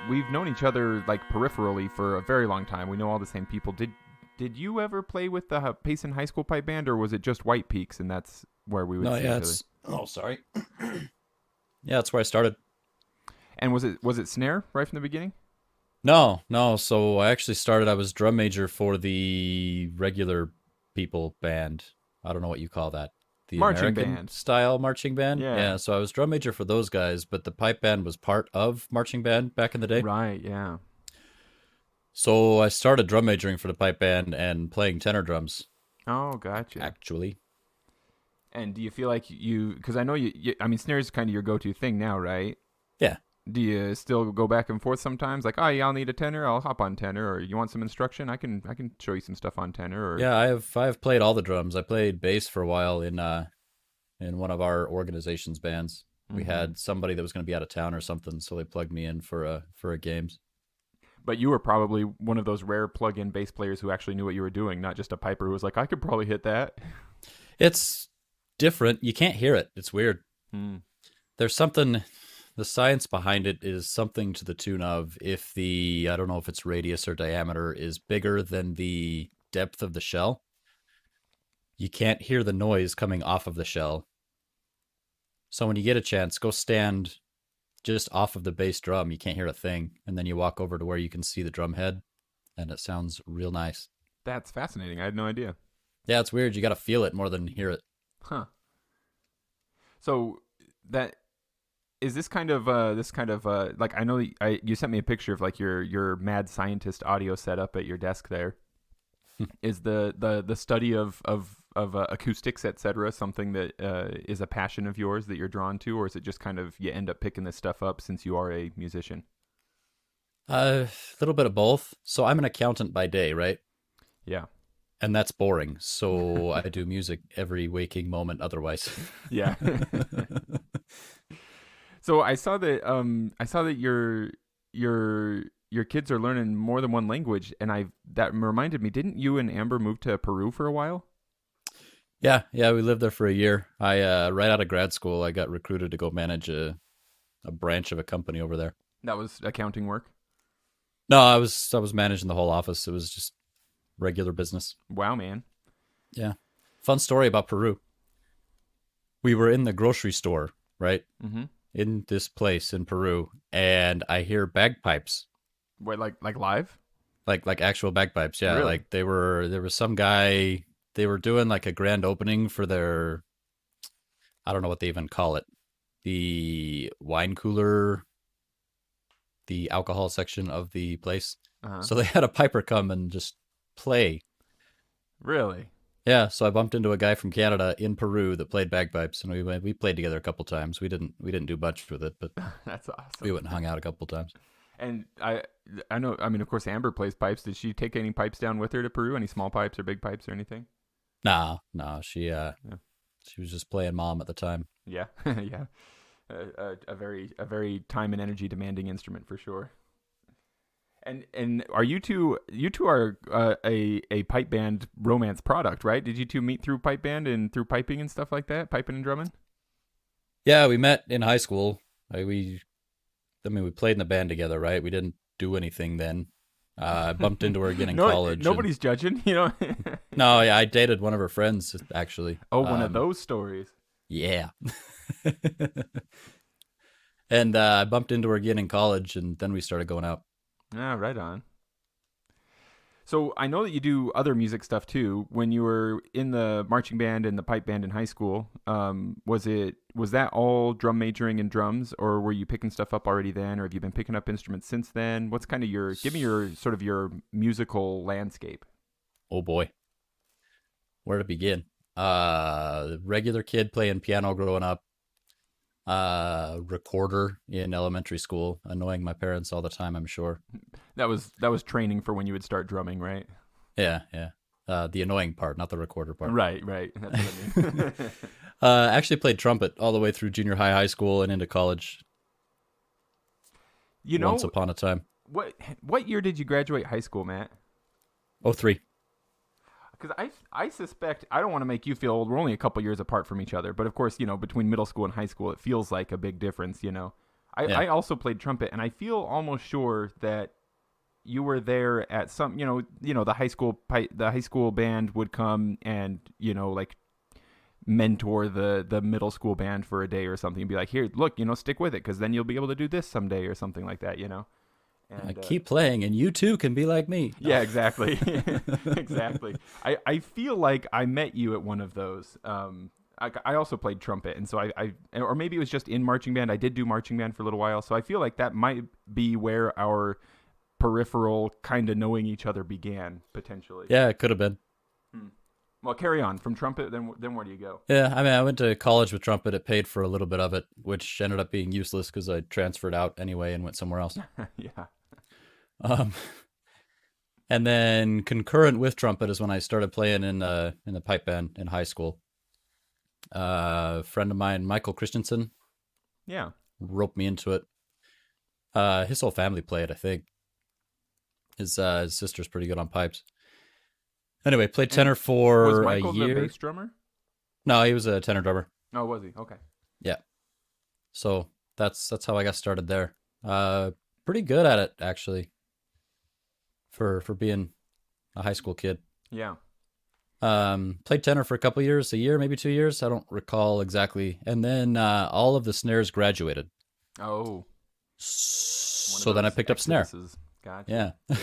We've known each other like peripherally for a very long time. We know all the same people. Did you ever play with the Payson High School pipe band, or was it just White Peaks and that's where we would No, see each yeah, other? it's. Oh, sorry. Yeah, that's where I started. And was it snare right from the beginning? No, no. So I actually started. I was drum major for the regular people band. I don't know what you call that. The Marching American band. style marching band. Yeah. Yeah. So I was drum major for those guys, but the pipe band was part of marching band back in the day. Right. Yeah. So I started drum majoring for the pipe band and playing tenor drums. Oh, gotcha. Actually, And do you feel like because I know I mean, snare is kind of your go-to thing now, right? yeah. Do you still go back and forth sometimes? Like, oh yeah, I'll need a tenor. I'll hop on tenor. Or you want some instruction? I can show you some stuff on tenor. Or Yeah, I've played all the drums. I played bass for a while in one of our organization's bands. We Mhm. had somebody that was going to be out of town or something, so they plugged me in for a games. But you were probably one of those rare plug-in bass players who actually knew what you were doing, not just a piper who was like, I could probably hit that. It's different. You can't hear it. It's weird. Hmm. There's something. The science behind it is something to the tune of if the I don't know if it's radius or diameter is bigger than the depth of the shell, you can't hear the noise coming off of the shell. So when you get a chance, go stand just off of the bass drum. You can't hear a thing, and then you walk over to where you can see the drum head, and it sounds real nice. That's fascinating. I had no idea. Yeah, it's weird. You got to feel it more than hear it. Huh. So that is this kind of like I know you sent me a picture of like your mad scientist audio setup at your desk there. Is the study of acoustics, etc., something that is a passion of yours that you're drawn to, or is it just kind of you end up picking this stuff up since you are a musician? A little bit of both. So I'm an accountant by day, right? Yeah. And that's boring. So I do music every waking moment otherwise. Yeah. So I saw that your kids are learning more than one language, and I that reminded me. Didn't you and Amber move to Peru for a while? Yeah, yeah, we lived there for a year. I right out of grad school, I got recruited to go manage a branch of a company over there. That was accounting work. No, I was managing the whole office. It was just regular business. Wow, man. Yeah. Fun story about Peru. We were in the grocery store, right? Mm-hmm. In this place in Peru, and I hear bagpipes. What, like live? Like actual bagpipes, yeah. Really? Like there was some guy they were doing like a grand opening for their I don't know what they even call it. The wine cooler, the alcohol section of the place. Uh-huh. So they had a piper come and just play. Really? Yeah, so I bumped into a guy from Canada in Peru that played bagpipes, and we played together a couple times. We didn't do much with it, but That's we awesome. went and hung out a couple times. And I know. I mean, of course, Amber plays pipes. Did she take any pipes down with her to Peru? Any small pipes or big pipes or anything? Nah, nah, she Yeah. she was just playing mom at the time. Yeah. Yeah. A very time and energy demanding instrument for sure. And are you two are a pipe band romance product, right? Did you two meet through pipe band and through piping and stuff like that, piping and drumming? Yeah, we met in high school. I mean, we played in the band together, right? We didn't do anything then. I bumped into her again in No, college. And, nobody's judging, you know. no, yeah, I dated one of her friends actually. Oh, one of those stories. Yeah. And I bumped into her again in college, and then we started going out. Ah, right on. So I know that you do other music stuff too. When you were in the marching band and the pipe band in high school, was that all drum majoring in drums, or were you picking stuff up already then, or have you been picking up instruments since then? What's kind of give me your sort of your musical landscape? Oh boy, where to begin? Regular kid playing piano growing up. Recorder in elementary school, annoying my parents all the time, I'm sure. That was training for when you would start drumming, right? Yeah, yeah. The annoying part, not the recorder part. Right, right. That's what I mean. Actually played trumpet all the way through junior high school, and into college You once know upon a time. what year did you graduate high school, Matt? Oh, three. Because I suspect I don't want to make you feel old. We're only a couple years apart from each other, but of course, between middle school and high school, it feels like a big difference. Yeah. I also played trumpet, and I feel almost sure that you were there at some, the high school band would come and, like mentor the middle school band for a day or something and be like, here, look, stick with it, because then you'll be able to do this someday or something like that, I And keep playing, and you too can be like me. No. yeah, exactly. Exactly. I feel like I met you at one of those. I also played trumpet, and so or maybe it was just in marching band. I did do marching band for a little while, so I feel like that might be where our peripheral kind of knowing each other began, potentially. Yeah, it could have been. Well, carry on from trumpet. Then where do you go? Yeah, I mean, I went to college with trumpet. It paid for a little bit of it, which ended up being useless because I transferred out anyway and went somewhere else. Yeah. Um, and then concurrent with trumpet is when I started playing in the pipe band in high school. A friend of mine, Michael Christensen, Yeah. roped me into it. His whole family played, I think. His sister's pretty good on pipes. Anyway, played tenor Was for a Michael the year. bass drummer? No, he was a tenor drummer. Oh, was he? Okay. Yeah. So that's how I got started there. Pretty good at it actually. For being a high school kid. Yeah. Played tenor for a year, maybe 2 years. I don't recall exactly. And then all of the snares graduated. Oh. So then I picked up snare. Gotcha. Yeah.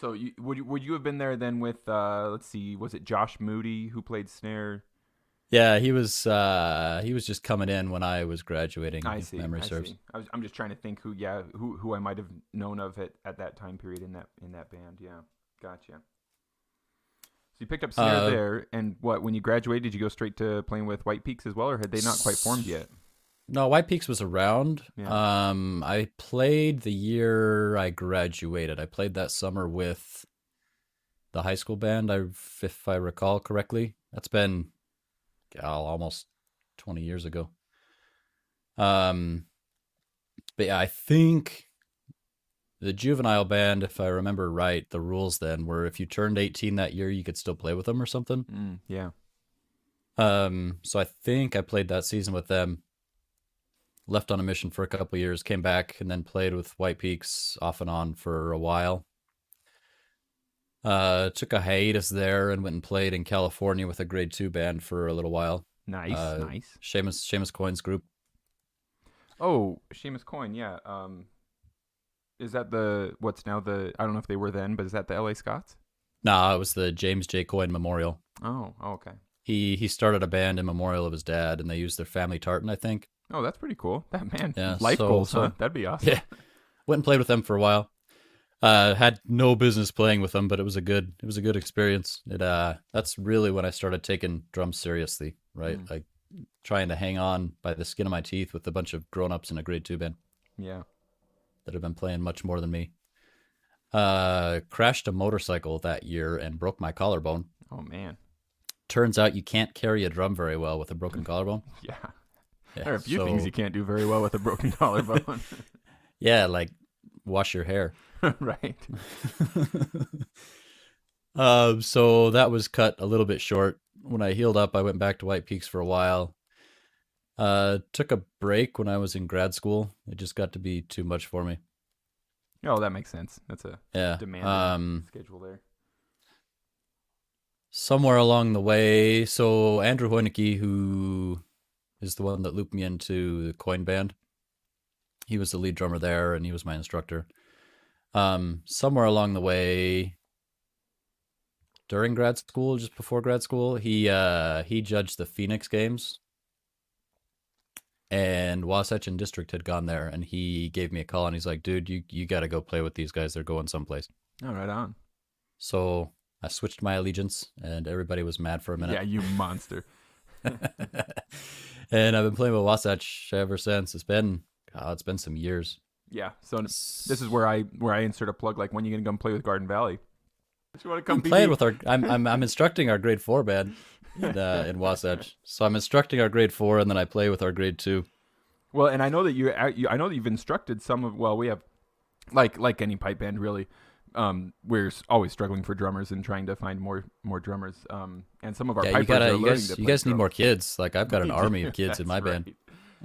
So would you have been there then with let's see, was it Josh Moody who played snare? Yeah, he was just coming in when I was graduating. I if see. memory I serves. see. I'm just trying to think who I might have known of at that time period in that band. Yeah, gotcha. So you picked up snare there, and when you graduated, did you go straight to playing with Bagpipes as well, or had they not quite formed yet? No, Whitepeaks was around. Yeah. I played the year I graduated. I played that summer with the high school band, if I recall correctly. That's been almost 20 years ago. But yeah, I think the juvenile band, if I remember right, the rules then were if you turned 18 that year, you could still play with them or something. Yeah. So I think I played that season with them. Left on a mission for a couple of years, came back, and then played with Whitepeaks off and on for a while. Took a hiatus there and went and played in California with a grade 2 band for a little while. Nice. Seamus Coyne's group. Oh, Seamus Coyne, yeah. Is that what's now I don't know if they were then, but is that the LA Scots? Nah, it was the James J. Coyne Memorial. Oh, okay. He started a band in memorial of his dad, and they used their family tartan, I think. Oh, that's pretty cool. That man, Yeah, life goals, so huh? That'd be awesome. Yeah, went and played with them for a while. Had no business playing with them, but it was a good experience. That's really when I started taking drums seriously, right? Like trying to hang on by the skin of my teeth with a bunch of grown-ups in a grade 2 band. Yeah. That have been playing much more than me. Crashed a motorcycle that year and broke my collarbone. Oh man. Turns out you can't carry a drum very well with a broken collarbone. Yeah. There are a few things you can't do very well with a broken collarbone. Yeah, like wash your hair. Right. So that was cut a little bit short. When I healed up, I went back to Whitepeaks for a while. Took a break when I was in grad school. It just got to be too much for me. Oh, that makes sense. That's a demanding schedule there. Somewhere along the way, so Andrew Hoeneke, who is the one that looped me into the Coin Band, he was the lead drummer there, and he was my instructor. Somewhere along the way, during grad school, just before grad school, he judged the Phoenix games, and Wasatch and District had gone there, and he gave me a call, and he's like, dude, you got to go play with these guys. They're going someplace. Oh, right on. So I switched my allegiance, and everybody was mad for a minute. Yeah, you monster. And I've been playing with Wasatch ever since. It's been some years. Yeah. So this is where I insert a plug. Like, when are you gonna come play with Garden Valley? You want to come? I'm playing with I'm instructing our grade 4 band in Wasatch. So I'm instructing our grade 4, and then I play with our grade 2. Well, and I know that I know that you've instructed some of. Well, we have like any pipe band really. We're always struggling for drummers and trying to find more drummers. And some of our pipers are learning to play you guys need drums. more kids. Like, I've got an army of kids in my band.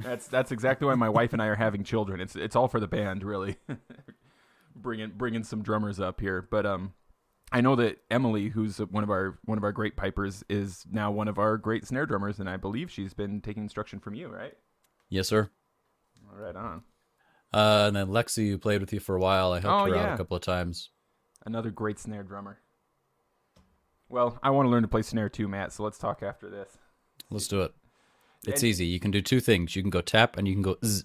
That's exactly why my wife and I are having children. It's all for the band, really. bringing some drummers up here, but I know that Emily, who's one of our great pipers, is now one of our great snare drummers, and I believe she's been taking instruction from you, right? Yes, sir. All right, on. And then Lexi, who played with you for a while, I helped Oh her out a yeah, couple of times. another great snare drummer. Well, I want to learn to play snare too, Matt. So let's talk after this. Let's do it. It's And easy. You can do two things. You can go tap and you can go zzz,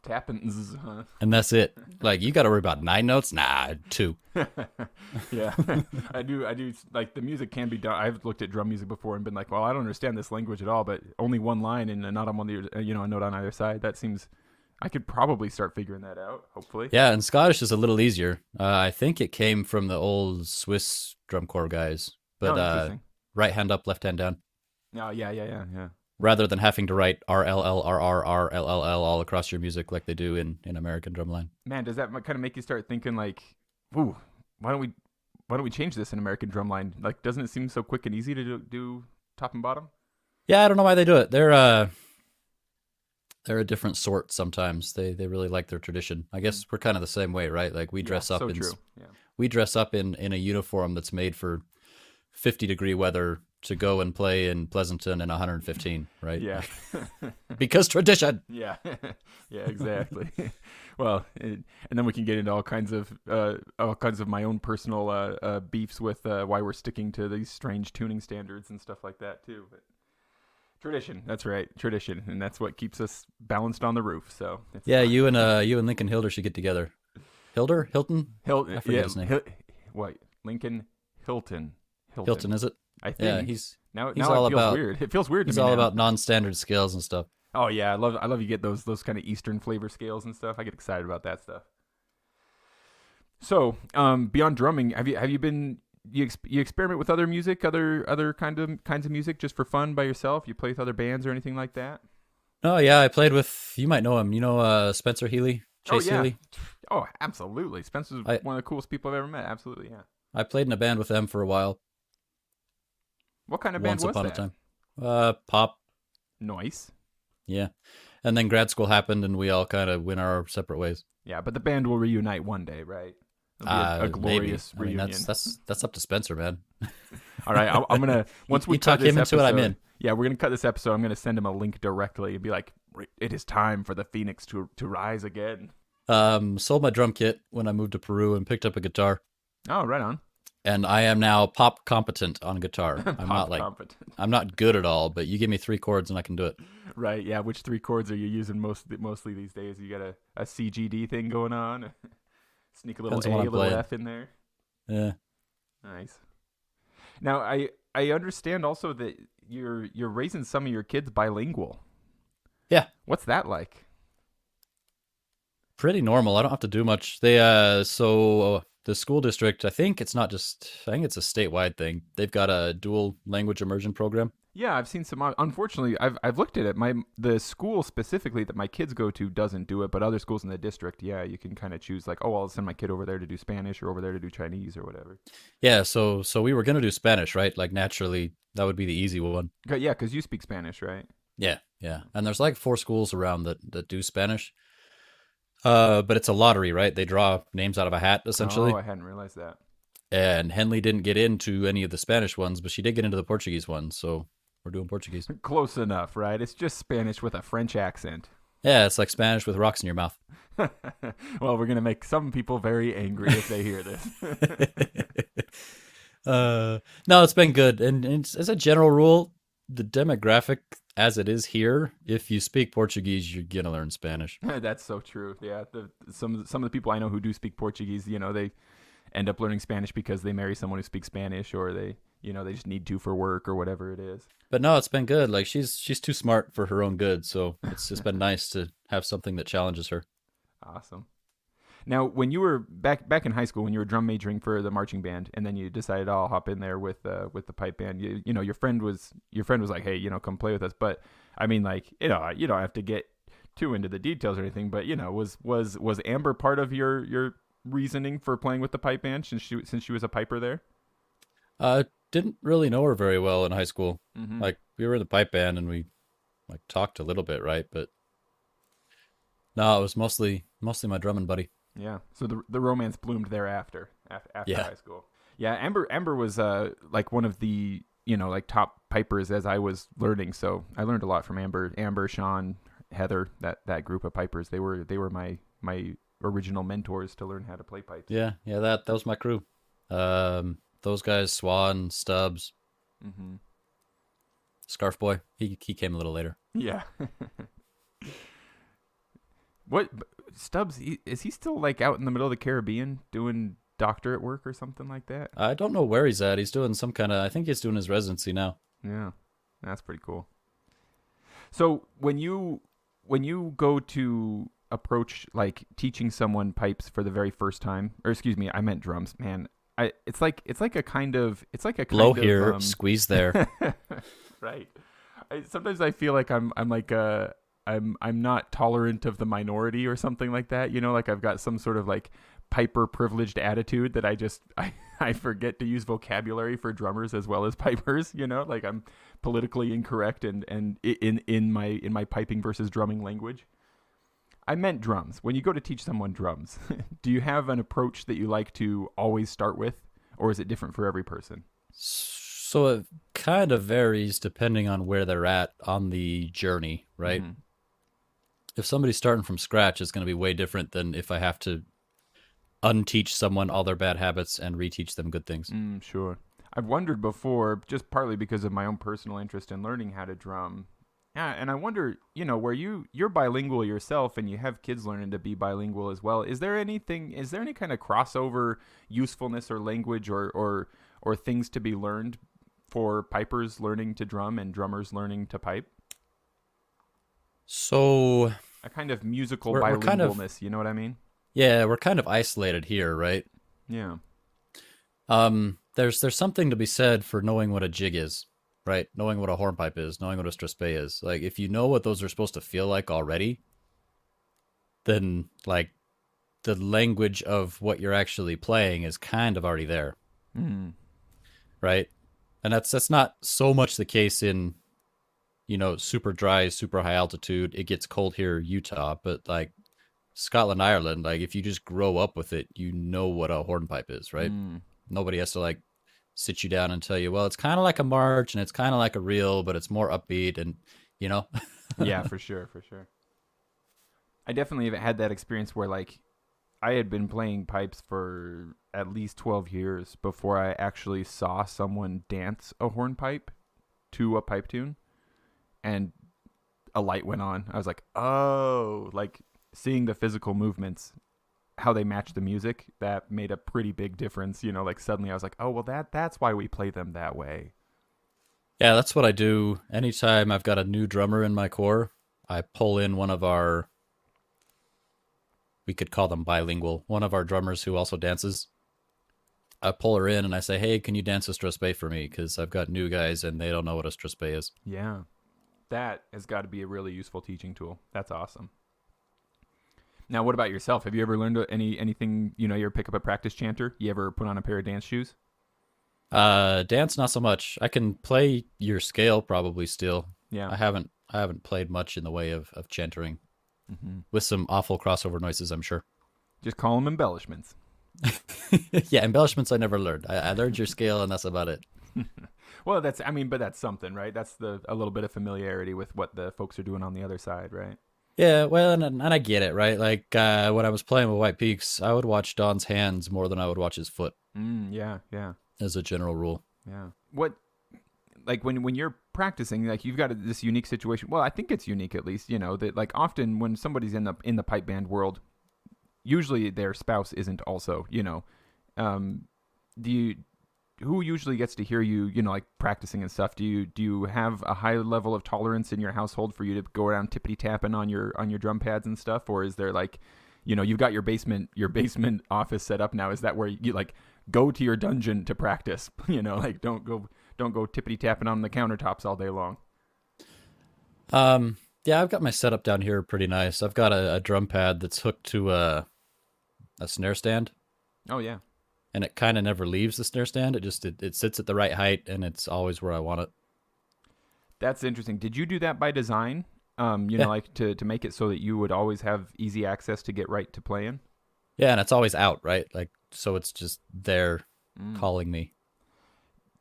tap and zzz, huh? and that's it. Like, you got to worry about 9 notes? Nah, 2. Yeah, I do. Like the music can be done. I've looked at drum music before and been like, well, I don't understand this language at all. But only one line and not on the a note on either side. That seems. I could probably start figuring that out. Hopefully. Yeah, and Scottish is a little easier. I think it came from the old Swiss drum corps guys. But Interesting. right hand up, left hand down. Oh yeah. Rather than having to write RLL all across your music like they do in American drumline. Man, does that kind of make you start thinking like, ooh, why don't we change this in American drumline? Like, doesn't it seem so quick and easy to do top and bottom? Yeah, I don't know why they do it. They're a different sort sometimes. They really like their tradition. I guess we're kind of the same way, right? Like we dress up so in true. Yeah. we dress up in a uniform that's made for 50-degree weather to go and play in Pleasanton in 115, right? Yeah. Because tradition. Yeah. Yeah, exactly. Well, and then we can get into all kinds of my own personal beefs with why we're sticking to these strange tuning standards and stuff like that too. But tradition, that's right, tradition, and that's what keeps us balanced on the roof. So Yeah, you and Lincoln Hilder should get together. Hilton? I forget his name. What? Lincoln Hilton. Hilton, is it? I think. Yeah, he's now all it feels about weird. It feels weird to he's me all now. about non-standard scales and stuff. Oh yeah, I love you get those kind of Eastern flavor scales and stuff. I get excited about that stuff. So, beyond drumming, have you been you experiment with other music, other kinds of music just for fun by yourself? You play with other bands or anything like that? Oh yeah, I played with, you might know him. You know Spencer Healy, Chase Oh yeah. Healy. Oh, absolutely. Spencer's I- one of the coolest people I've ever met. Absolutely, yeah. I played in a band with them for a while. What kind of band Once was upon that? a time. Pop. Nice. Yeah. And then grad school happened and we all kind of went our separate ways. Yeah, but the band will reunite one day, right? It'll be a Maybe. glorious I mean, reunion. that's up to Spencer, man. All right, I'm gonna once we You cut talk this him into episode, it, I'm in. Yeah, we're gonna cut this episode. I'm gonna send him a link directly and be like, "It is time for the Phoenix to rise again." Sold my drum kit when I moved to Peru and picked up a guitar. Oh, right on. And I am now pop competent on guitar. I'm not like Competent. I'm not good at all, but you give me 3 chords and I can do it. Right. Yeah. Which 3 chords are you using mostly these days? You got a CGD thing going on. Sneak a little Depends on what A, a I'm little playing. F in there. Yeah. Nice. Now I understand also that you're raising some of your kids bilingual. Yeah. What's that like? Pretty normal. I don't have to do much. They the school district, I think it's a statewide thing. They've got a dual language immersion program. Yeah, I've seen some. Unfortunately, I've looked at it. The school specifically that my kids go to doesn't do it, but other schools in the district, yeah, you can kind of choose like, oh, I'll send my kid over there to do Spanish or over there to do Chinese or whatever. Yeah, so we were gonna do Spanish, right? Like naturally, that would be the easy one. Yeah, because you speak Spanish, right? Yeah. And there's like 4 schools around that do Spanish. But it's a lottery, right? They draw names out of a hat, essentially. Oh, I hadn't realized that. And Henley didn't get into any of the Spanish ones, but she did get into the Portuguese ones, so we're doing Portuguese. Close enough, right? It's just Spanish with a French accent. Yeah, it's like Spanish with rocks in your mouth. Well, we're gonna make some people very angry if they hear this. No, it's been good. And as a general rule, the demographic as it is here, if you speak Portuguese, you're gonna learn Spanish. That's so true. Yeah, some of the people I know who do speak Portuguese, they end up learning Spanish because they marry someone who speaks Spanish, or they just need to for work or whatever it is. But no, it's been good. Like she's too smart for her own good, so it's just been nice to have something that challenges her. Awesome. Now, when you were back in high school, when you were drum majoring for the marching band, and then you decided, I'll hop in there with the pipe band. Your friend was like, hey, come play with us. But I mean, like, you don't have to get too into the details or anything. But was Amber part of your reasoning for playing with the pipe band since she was a piper there? Didn't really know her very well in high school. Mm-hmm. Like we were in the pipe band and we like talked a little bit, right? But No, it was mostly my drumming buddy. Yeah. So the romance bloomed thereafter after Yeah. high school. Yeah, Amber was like one of the like top pipers as I was learning. So I learned a lot from Amber, Sean, Heather, that group of pipers. They were my original mentors to learn how to play pipes. Yeah, yeah, that was my crew. Those guys, Swan, Stubbs, Hmm. Scarf Boy. He came a little later. Yeah. What Stubbs? Is he still like out in the middle of the Caribbean doing doctorate work or something like that? I don't know where he's at. He's doing some kind of. I think he's doing his residency now. Yeah, that's pretty cool. So when you go to approach like teaching someone pipes for the very first time, or excuse me, I meant drums, man. It's like a kind of Blow here, squeeze there. right. Sometimes I feel like I'm like I'm not tolerant of the minority or something like that. Like I've got some sort of like piper privileged attitude that I forget to use vocabulary for drummers as well as pipers. Like I'm politically incorrect and in my piping versus drumming language. I meant drums. When you go to teach someone drums, do you have an approach that you like to always start with, or is it different for every person? So it kind of varies depending on where they're at on the journey, right? Mm-hmm. If somebody's starting from scratch, it's going to be way different than if I have to unteach someone all their bad habits and reteach them good things. Sure. I've wondered before, just partly because of my own personal interest in learning how to drum. Yeah, and I wonder, where you're bilingual yourself and you have kids learning to be bilingual as well. Is there any kind of crossover usefulness or language or things to be learned for pipers learning to drum and drummers learning to pipe? So A kind of musical we're kind of bilingualness, you know what I mean? yeah, we're kind of isolated here, right? Yeah. There's something to be said for knowing what a jig is, right? Knowing what a hornpipe is, knowing what a strathspey is. Like if you know what those are supposed to feel like already, then like the language of what you're actually playing is kind of already there, Mm. right? And that's not so much the case in super dry, super high altitude. It gets cold here, Utah, but like Scotland, Ireland, like if you just grow up with it, you know what a hornpipe is, right? Mm. Nobody has to like sit you down and tell you, well, it's kind of like a march and it's kind of like a reel, but it's more upbeat and you know. Yeah, for sure, for sure. I definitely have had that experience where like I had been playing pipes for at least 12 years before I actually saw someone dance a hornpipe to a pipe tune and a light went on. I was like, "Oh, like seeing the physical movements, how they match the music, that made a pretty big difference, like suddenly I was like, "Oh, well that's why we play them that way." Yeah, that's what I do. Anytime I've got a new drummer in my corps, I pull in one of our, we could call them bilingual, one of our drummers who also dances. I pull her in and I say, hey, can you dance a strathspey for me? Because I've got new guys and they don't know what a strathspey is. Yeah. That has got to be a really useful teaching tool. That's awesome. Now, what about yourself? Have you ever learned anything, you ever pick up a practice chanter? You ever put on a pair of dance shoes? Dance, not so much. I can play your scale probably still. Yeah. I haven't played much in the way of chantering Mm-hmm. with some awful crossover noises, I'm sure. Just call them embellishments. Yeah, embellishments I never learned. I learned your scale and that's about it. Well, but that's something, right? That's a little bit of familiarity with what the folks are doing on the other side, right? Yeah, well, and I get it, right? Like when I was playing with White Peaks, I would watch Don's hands more than I would watch his foot, Yeah, yeah, as a general rule. yeah. What, like when you're practicing, like you've got this unique situation. Well, I think it's unique at least, that like often when somebody's in the pipe band world, usually their spouse isn't also, do you who usually gets to hear you, like practicing and stuff? Do you have a high level of tolerance in your household for you to go around tippity tapping on your drum pads and stuff, or is there like, you've got your basement office set up now? Is that where you like go to your dungeon to practice? Like don't go tippity tapping on the countertops all day long. Yeah, I've got my setup down here pretty nice. I've got a drum pad that's hooked to a snare stand, Oh yeah. and it kind of never leaves the snare stand. It sits at the right height, and it's always where I want it. That's interesting. Did you do that by design? Yeah. like to make it so that you would always have easy access to get right to playing? Yeah, and it's always out, right? Like, so it's just there Mm. calling me.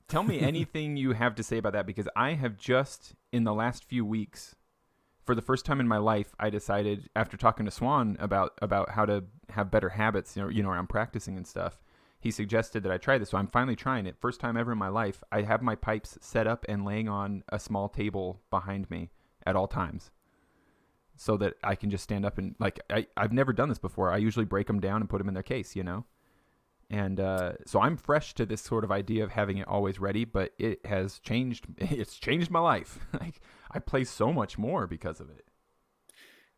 Tell me anything you have to say about that, because I have just in the last few weeks, for the first time in my life, I decided after talking to Swan about how to have better habits, around practicing and stuff. He suggested that I try this, so I'm finally trying it. First time ever in my life, I have my pipes set up and laying on a small table behind me at all times, so that I can just stand up and like I've never done this before. I usually break them down and put them in their case. And so I'm fresh to this sort of idea of having it always ready, but it has changed. It's changed my life. Like I play so much more because of it.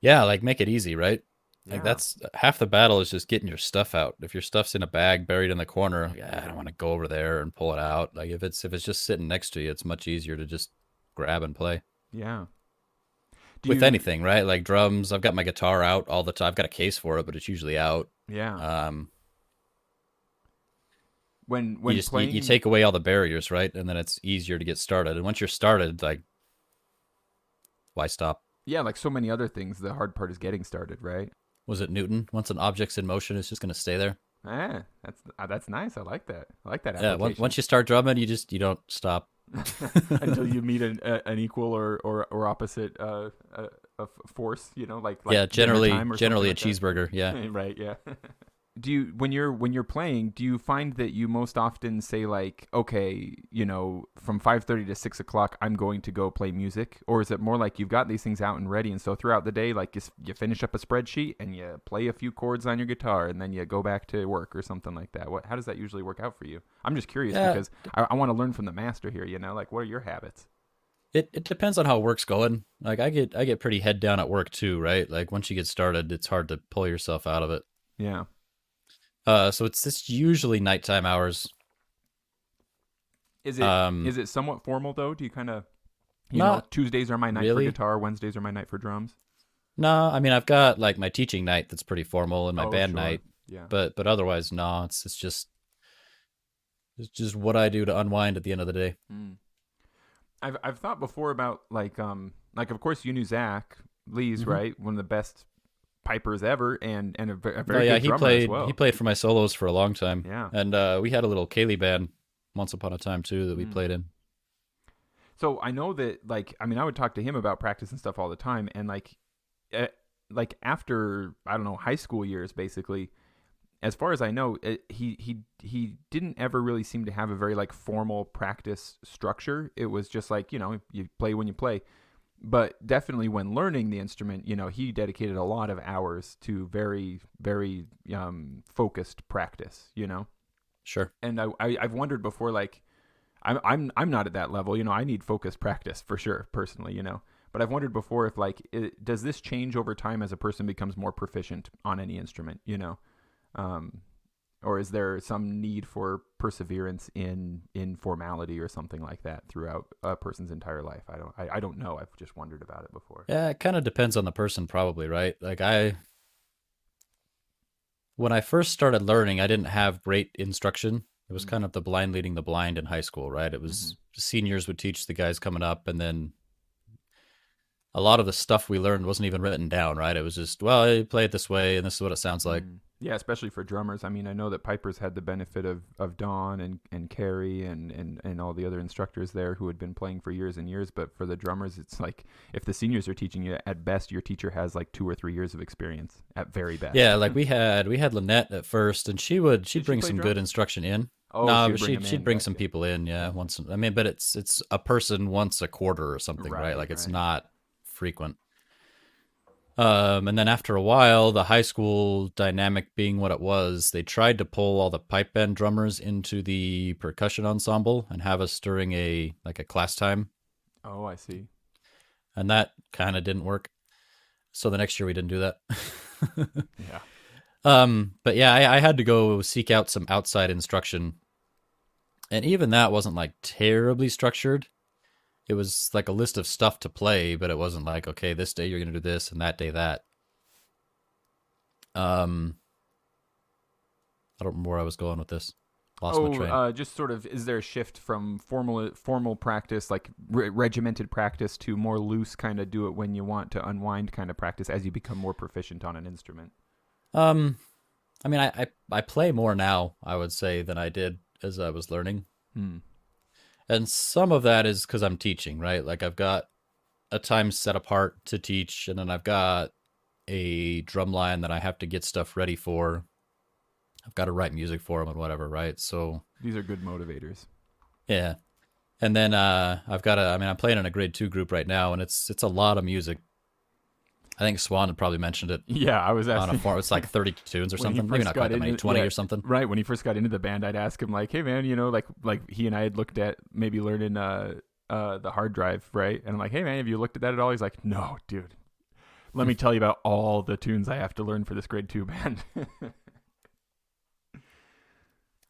Yeah, like make it easy, right? Like Yeah. that's half the battle is just getting your stuff out. If your stuff's in a bag buried in the corner, yeah, I don't want to go over there and pull it out. Like if it's just sitting next to you, it's much easier to just grab and play. Yeah. Do With you? anything, right? Like drums, I've got my guitar out all the time. I've got a case for it, but it's usually out. Yeah. Um, When you playing. take away all the barriers, right? And then it's easier to get started. And once you're started, like why stop? Yeah, like so many other things, the hard part is getting started, right? Was it Newton? Once an object's in motion, it's just going to stay there. That's nice. I like that. I like that Yeah. application. Once you start drumming, you don't stop. Until you meet an equal or opposite force, like Yeah. dinner time or something Generally a like that. cheeseburger. Yeah. Right? Yeah. Do you when you're playing, do you find that you most often say like, okay, from 5:30 to 6 o'clock, I'm going to go play music, or is it more like you've got these things out and ready, and so throughout the day, like you finish up a spreadsheet and you play a few chords on your guitar, and then you go back to work or something like that? How does that usually work out for you? I'm just curious Yeah. because I want to learn from the master here. Like what are your habits? It depends on how work's going. Like I get pretty head down at work too, right? Like once you get started, it's hard to pull yourself out of it. Yeah. So it's usually nighttime hours. Is it Um, is it somewhat formal though? Do you kind of not Tuesdays are my night for really. guitar, Wednesdays are my night for drums? No, I mean I've got like my teaching night that's pretty formal and my Oh, band sure. night, Yeah. but otherwise no, it's just what I do to unwind at the end of the day. Mm. I've thought before about like of course you knew Zach Lee's, Hmm. right, one of the best pipers ever, and a Oh very yeah, good drummer as he well. played for my solos for a long time, Yeah. and we had a little Kaylee band once upon a time too that we Mm. played in. So I know that I mean I would talk to him about practice and stuff all the time, and uh, like after I don't know high school years basically. As far as I know, he didn't ever really seem to have a very like formal practice structure. It was just like you play when you play. But definitely when learning the instrument, he dedicated a lot of hours to very very focused practice. Sure. And I've wondered before, like I'm not at that level. I need focused practice for sure personally. But I've wondered before if does this change over time as a person becomes more proficient on any instrument. Um, or is there some need for perseverance in formality or something like that throughout a person's entire life? I don't know. I've just wondered about it before. Yeah, it kind of depends on the person, probably, right? Like when I first started learning, I didn't have great instruction. It was Mm-hmm. kind of the blind leading the blind in high school, right? It Mm-hmm. was seniors would teach the guys coming up, and then a lot of the stuff we learned wasn't even written down, right? It was just, well, you play it this way, and this is what it sounds like. Yeah, especially for drummers. I mean, I know that pipers had the benefit of Don and Carrie and all the other instructors there who had been playing for years and years. But for the drummers, it's like if the seniors are teaching you, at best, your teacher has like 2 or 3 years of experience at very best. Yeah, like we had Lynette at first, and she'd Did she bring play some good drums? instruction in. Oh, she No, would but bring them she'd in. bring some Gotcha. people in, yeah, once. I mean, but it's a person once a quarter or something, right? Right, Like it's right. not frequent. And then after a while, the high school dynamic being what it was, they tried to pull all the pipe band drummers into the percussion ensemble and have us during a class time, Oh, I see. and that kind of didn't work. So the next year we didn't do that. Yeah. But yeah, I had to go seek out some outside instruction, and even that wasn't like terribly structured. It was like a list of stuff to play, but it wasn't like, okay, this day you're gonna do this and that day that. Um, I don't remember where I was going with this. Lost my Oh, train. just sort of. Is there a shift from formal practice, like regimented practice, to more loose kind of do it when you want to unwind kind of practice as you become more proficient on an instrument? Um, I mean, I play more now, I would say, than I did as I was learning. Hmm. And some of that is because I'm teaching, right? Like I've got a time set apart to teach, and then I've got a drum line that I have to get stuff ready for. I've got to write music for them and whatever, right? So These are good motivators. yeah. And then I've got I mean, I'm playing in a grade 2 group right now, and it's a lot of music. I think Swan had probably mentioned it Yeah, I was on a asking form. It's like 30 tunes or when he something. Maybe first not got quite that many, into 20 or something. right when he first got into the band. I'd ask him like, "Hey man, like he and I had looked at maybe learning the hard drive, right?" And I'm like, "Hey man, have you looked at that at all?" He's like, "No, dude. Let me tell you about all the tunes I have to learn for this grade 2 band."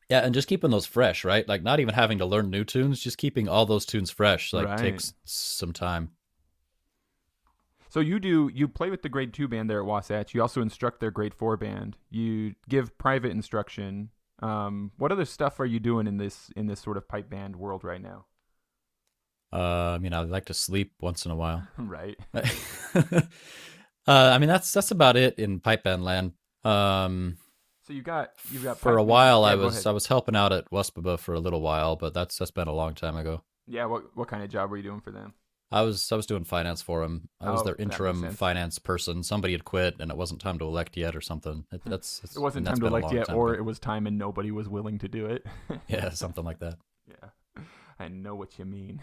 Yeah, and just keeping those fresh, right? Like not even having to learn new tunes, just keeping all those tunes fresh, like Right. takes some time. So you play with the grade 2 band there at Wasatch. You also instruct their grade 4 band. You give private instruction. What other stuff are you doing in this sort of pipe band world right now? I mean, I like to sleep once in a while. Right. I mean, that's about it in pipe band land. Um, So you've got for pipe. a while, Yeah, I go was ahead. I was helping out at WUSPBA for a little while, but that's been a long time ago. Yeah, what kind of job were you doing for them? I was doing finance for him. I was Oh, their that makes interim sense. finance person. Somebody had quit, and it wasn't time to elect yet, or something. It wasn't And time that's to been a elect long yet, time or ago. it was time and nobody was willing to do it. Yeah, something like that. Yeah, I know what you mean.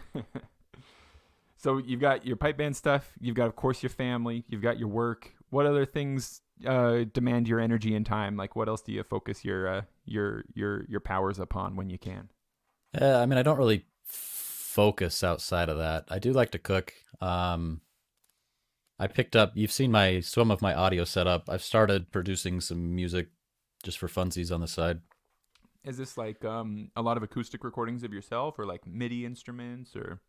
So you've got your pipe band stuff. You've got, of course, your family. You've got your work. What other things demand your energy and time? Like, what else do you focus your powers upon when you can? I mean, I don't really focus outside of that. I do like to cook. I picked up. You've seen my some of my audio setup. I've started producing some music just for funsies on the side. Is this like a lot of acoustic recordings of yourself, or like MIDI instruments, or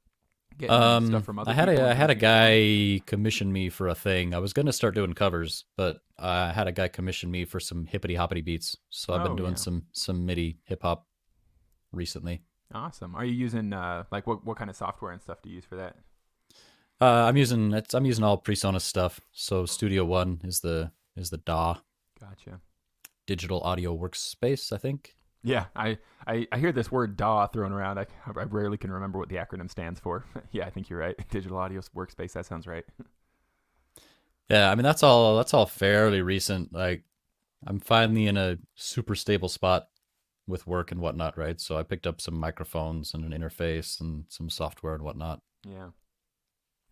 getting stuff from other people I and had a mixing it together? guy commission me for a thing. I was gonna start doing covers, but I had a guy commission me for some hippity hoppity beats. So I've been Oh doing yeah, some MIDI hip hop recently. awesome. Are you using like what kind of software and stuff do you use for that? I'm using all PreSonus stuff. So Studio One is the DAW, Gotcha. digital audio workspace, I think. Yeah, I hear this word DAW thrown around. I rarely can remember what the acronym stands for. Yeah, I think you're right. Digital Audio Workspace. That sounds right. Yeah, I mean that's all fairly recent. Like I'm finally in a super stable spot with work and whatnot, right? So I picked up some microphones and an interface and some software and whatnot. Yeah,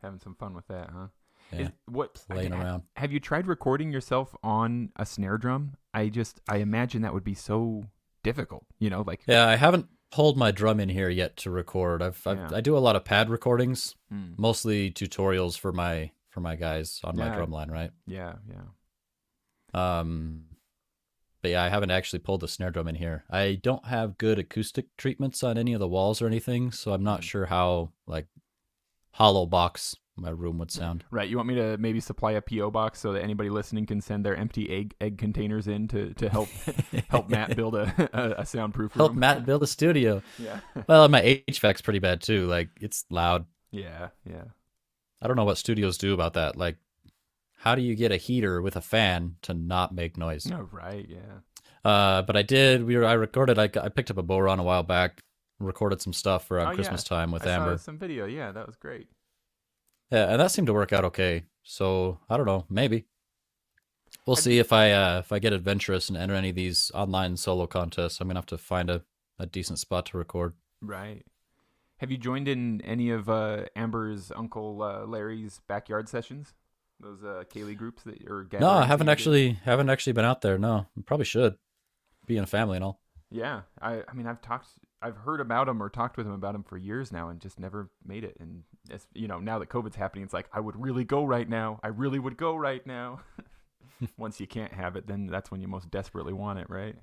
having some fun with that, huh? Is Yeah, what playing around. have you tried recording yourself on a snare drum? I imagine that would be so difficult. Like Yeah, I haven't pulled my drum in here yet to record. yeah, I do a lot of pad recordings, mm, mostly tutorials for my guys on my yeah, drum line, right? yeah, yeah. Um, but yeah, I haven't actually pulled the snare drum in here. I don't have good acoustic treatments on any of the walls or anything, so I'm not Mm. sure how like hollow box my room would sound. Right. You want me to maybe supply a PO box so that anybody listening can send their empty egg containers in to help help Matt build a soundproof Help room? Matt build a studio. Yeah. Well, my HVAC's pretty bad too. Like it's loud. Yeah. Yeah. I don't know what studios do about that. Like, how do you get a heater with a fan to not make noise? Oh, right. Yeah. But I did. I recorded. I picked up a Boron a while back. Recorded some stuff Oh around yeah. Christmas time with I saw Amber. some video. Yeah, that was great. Yeah, and that seemed to work out okay. So I don't know. Maybe we'll Have you see if I get adventurous and enter any of these online solo contests. I'm gonna have to find a decent spot to record. right? Have you joined in any of Amber's uncle Larry's backyard sessions? Those Kaylee groups that or No, I gatherings that you did? haven't actually been out there. No, I probably should. Being a family and all. Yeah, I mean I've heard about him or talked with him about him for years now and just never made it. And now that COVID's happening, it's like I would really go right now. I really would go right now. Once you can't have it, then that's when you most desperately want it, right?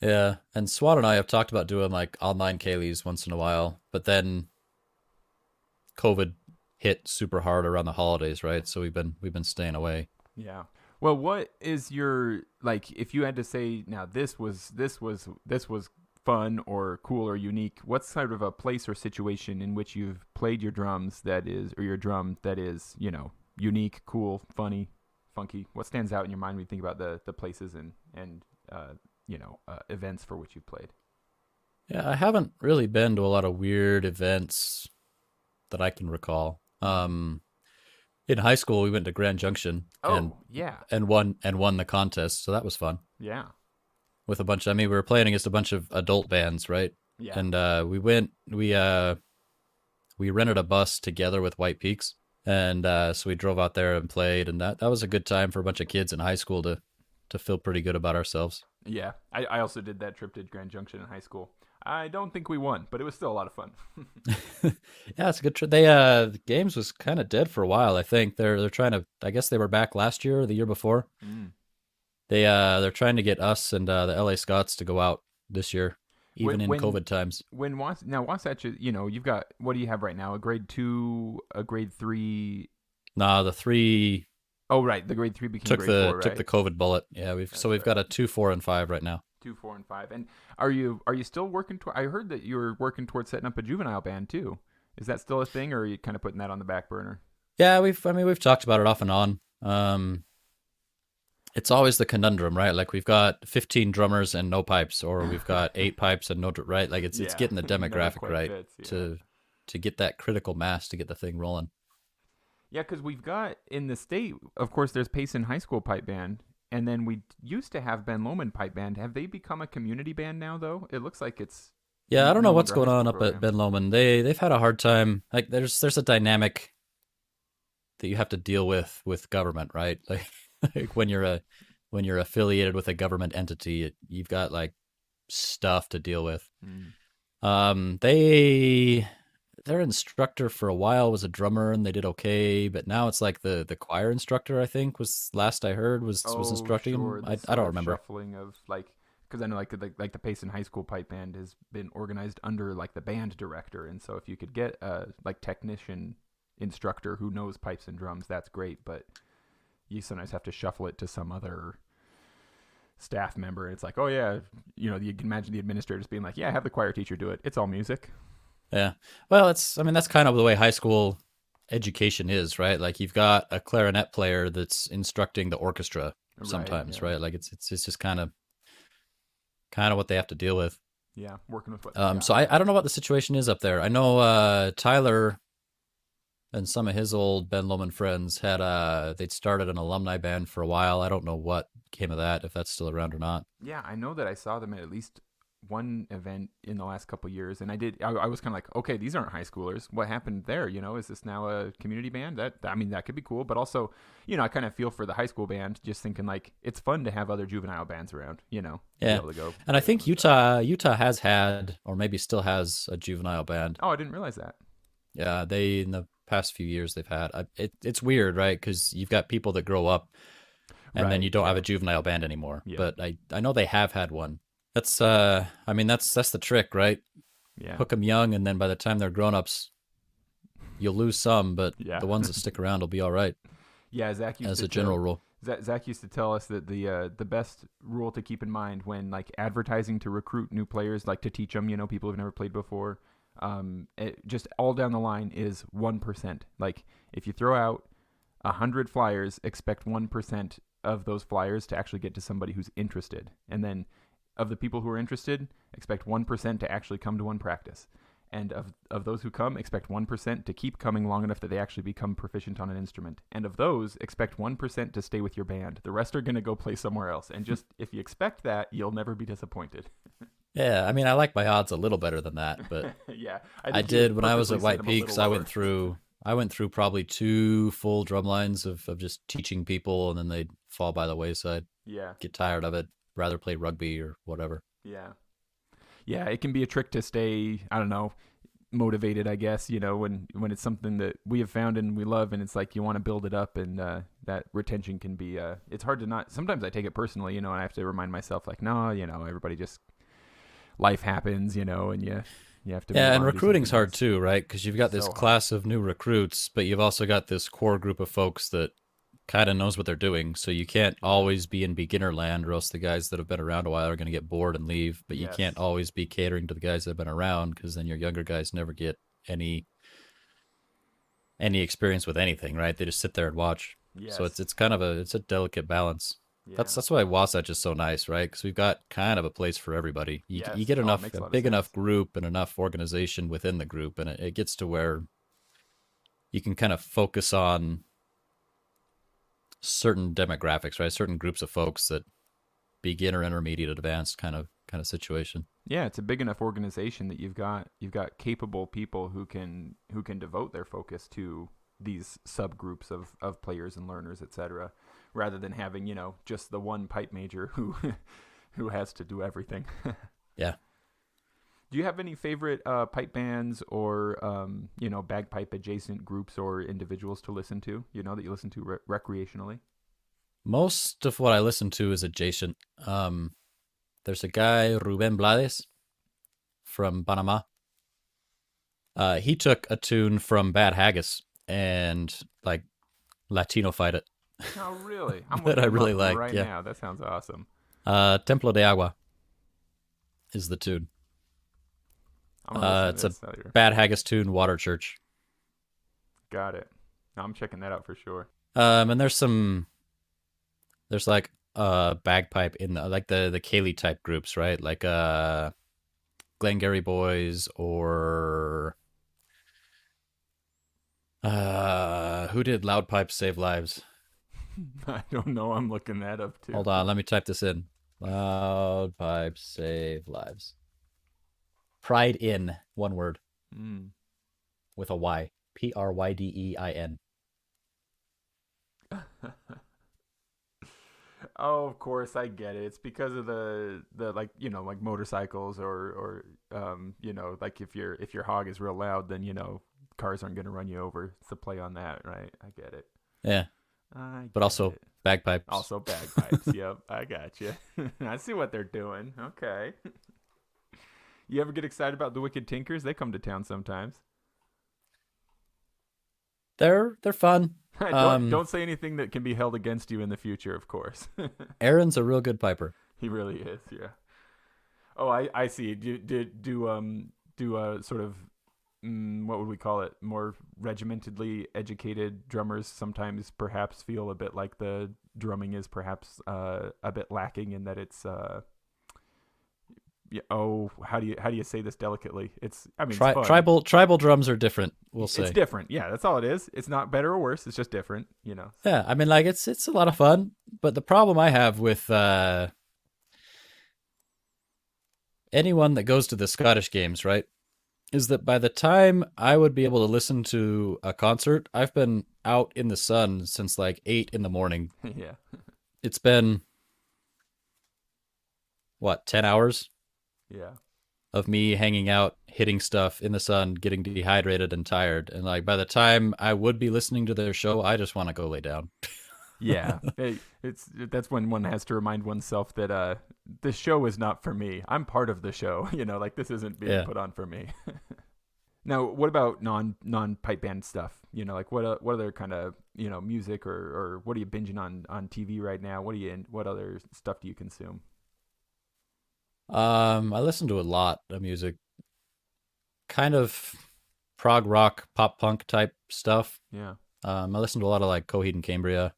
Yeah, and Swan and I have talked about doing like online Kayleys once in a while, but then COVID hit super hard around the holidays, right? So we've been staying away. Yeah. Well, what is your like if you had to say now this was fun or cool or unique, what's sort of a place or situation in which you've played your drums that is, or your drum that is, unique, cool, funny, funky? What stands out in your mind when you think about the places and events for which you've played? Yeah, I haven't really been to a lot of weird events that I can recall. In high school, we went to Grand Junction and Oh, yeah. won the contest, so that was fun. Yeah. With a bunch, I mean, we were playing against a bunch of adult bands, right? Yeah. And we rented a bus together with White Peaks, and so we drove out there and played, and that was a good time for a bunch of kids in high school to feel pretty good about ourselves. Yeah. I also did that trip to Grand Junction in high school. I don't think we won, but it was still a lot of fun. Yeah, it's a good trip. They the games was kind of dead for a while. I think they're trying to. I guess they were back last year or the year before. Mm. They're trying to get us and the LA Scots to go out this year, even in COVID times. Now Wasatch, you've got, what do you have right now? A grade 2, a grade 3. Nah, the three Oh, right. The grade 3 became took grade the 4, right? took the COVID bullet. Yeah, we've got a 2, 4, and 5 right now. 2, 4, and 5. And are you still working toward? I heard that you were working towards setting up a juvenile band too. Is that still a thing, or are you kind of putting that on the back burner? Yeah, we've talked about it off and on. It's always the conundrum, right? Like we've got 15 drummers and no pipes, or we've got 8 pipes and no right. Like it's getting the demographic right fits, yeah. to get that critical mass to get the thing rolling. Yeah, because we've got in the state, of course, there's Payson High School Pipe Band, and then we used to have Ben Lomond Pipe Band. Have they become a community band now, though? It looks like it's Yeah, I don't no know what's longer a going high on school up at program. Ben Lomond. They've had a hard time. Like there's a dynamic that you have to deal with government, right? Like when you're affiliated with a government entity, you've got like stuff to deal with. Mm. Their instructor for a while was a drummer and they did okay, but now it's like the choir instructor, I think, was last I heard was instructing Sure. him. The I sort don't of remember. shuffling of because I know like the Payson High School Pipe Band has been organized under like the band director, and so if you could get a like technician instructor who knows pipes and drums, that's great. But you sometimes have to shuffle it to some other staff member. It's like, oh yeah, you can imagine the administrator just being like, yeah, have the choir teacher do it. It's all music. Yeah. Well, that's kind of the way high school education is, right? Like you've got a clarinet player that's instructing the orchestra sometimes, right? Like it's just kind of what they have to deal with. Yeah, working with what. Yeah. So I don't know what the situation is up there. I know Tyler and some of his old Ben Lomond friends they'd started an alumni band for a while. I don't know what came of that, if that's still around or not. Yeah, I know that I saw them at least one event in the last couple of years, and I was kind of like, okay, these aren't high schoolers. What happened there? Is this now a community band? That could be cool, but also, I kind of feel for the high school band, just thinking like it's fun to have other juvenile bands around, Yeah, be able to go. And I think Utah has had, or maybe still has, a juvenile band. Oh, I didn't realize that. Yeah, they in the past few years they've had. It's weird, right? Because you've got people that grow up, and then you don't have a juvenile band anymore. Yeah. But I know they have had one. That's that's the trick, right? Yeah. Hook them young, and then by the time they're grown-ups, you'll lose some, but the ones that stick around will be all right. Yeah, Zach used as a general rule. Zach used to tell us that the best rule to keep in mind when like advertising to recruit new players, like to teach them, people who've never played before, just all down the line is 1%. Like if you throw out 100 flyers, expect 1% of those flyers to actually get to somebody who's interested, and then of the people who are interested, expect 1% to actually come to one practice. And of those who come, expect 1% to keep coming long enough that they actually become proficient on an instrument. And of those, expect 1% to stay with your band. The rest are going to go play somewhere else. And just if you expect that, you'll never be disappointed. Yeah, I mean, I like my odds a little better than that, but yeah, I did when I was at White Peaks. I went through probably 2 full drum lines of just teaching people, and then they'd fall by the wayside. Yeah, get tired of it. Rather play rugby or whatever. Yeah, it can be a trick to stay, I don't know, motivated, I guess, when it's something that we have found and we love, and it's like you want to build it up, and that retention can be, it's hard to not, sometimes I take it personally, and I have to remind myself like, no, everybody just, life happens, and you have to. Yeah, and recruiting's hard too, right? Because you've got this class of new recruits, but you've also got this core group of folks that kind of knows what they're doing. So you can't always be in beginner land, or else the guys that have been around a while are going to get bored and leave. But you can't Yes. always be catering to the guys that have been around, because then your younger guys never get any experience with anything, right? They just sit there and watch. So Yes. it's kind of a delicate balance. Yeah. That's why Wasatch is so nice, right? Because we've got kind of a place for everybody. You Yes. get Oh, it enough makes a a lot of big enough sense. group and enough organization within the group, and it gets to where you can kind of focus on certain demographics, right? Certain groups of folks that beginner, intermediate, advanced kind of situation. Yeah, it's a big enough organization that you've got capable people who can devote their focus to these subgroups of players and learners, etc., rather than having, just the one pipe major who who has to do everything. Yeah. Do you have any favorite pipe bands or bagpipe adjacent groups or individuals to listen to? That you listen to recreationally. Most of what I listen to is adjacent. There's a guy, Ruben Blades, from Panama. He took a tune from Bad Haggis and like Latino-fied it Oh, really? I'm that looking I them up really like. right Yeah. now. That sounds awesome. Templo de Agua is the tune. I'm gonna listen to It's a this later. Bad Haggis tune, Water Church. Got it. I'm checking that out for sure. And there's like bagpipe in like the Kaylee type groups, right? Like Glengarry Boys, or who did Loud Pipes Save Lives? I don't know. I'm looking that up too. Hold on, let me type this in. Loud Pipes Save Lives. Pride in, one word, Mm. with a Y. Prydein. Oh, of course, I get it. It's because of the like like motorcycles or like if your hog is real loud, then cars aren't gonna run you over. It's a play on that, right? I get it. Yeah, I but get also it. bagpipes. Also bagpipes. Yep, I got you. I see what they're doing. Okay. You ever get excited about the Wicked Tinkers? They come to town sometimes. They're fun. Don't say anything that can be held against you in the future, of course. Aaron's a real good piper. He really is, yeah. Oh, I see. Do sort of what would we call it? More regimentedly educated drummers sometimes perhaps feel a bit like the drumming is perhaps a bit lacking in that it's yeah, oh, how do you say this delicately? It's it's fun. Tribal drums are different, we'll say. It's different. Yeah, that's all it is. It's not better or worse. It's just different. Yeah, I mean, like it's a lot of fun, but the problem I have with anyone that goes to the Scottish games, right, is that by the time I would be able to listen to a concert, I've been out in the sun since like 8 in the morning. Yeah. It's been what, 10 hours Yeah. of me hanging out, hitting stuff in the sun, getting dehydrated and tired. And like by the time I would be listening to their show, I just want to go lay down. Yeah. That's when one has to remind oneself that the show is not for me. I'm part of the show. Like this isn't being put on for me. Now, what about non pipe band stuff? Like what other kind of music or what are you binging on TV right now? What other stuff do you consume? I listen to a lot of music, kind of prog rock, pop punk type stuff. Yeah. I listen to a lot of like Coheed and Cambria.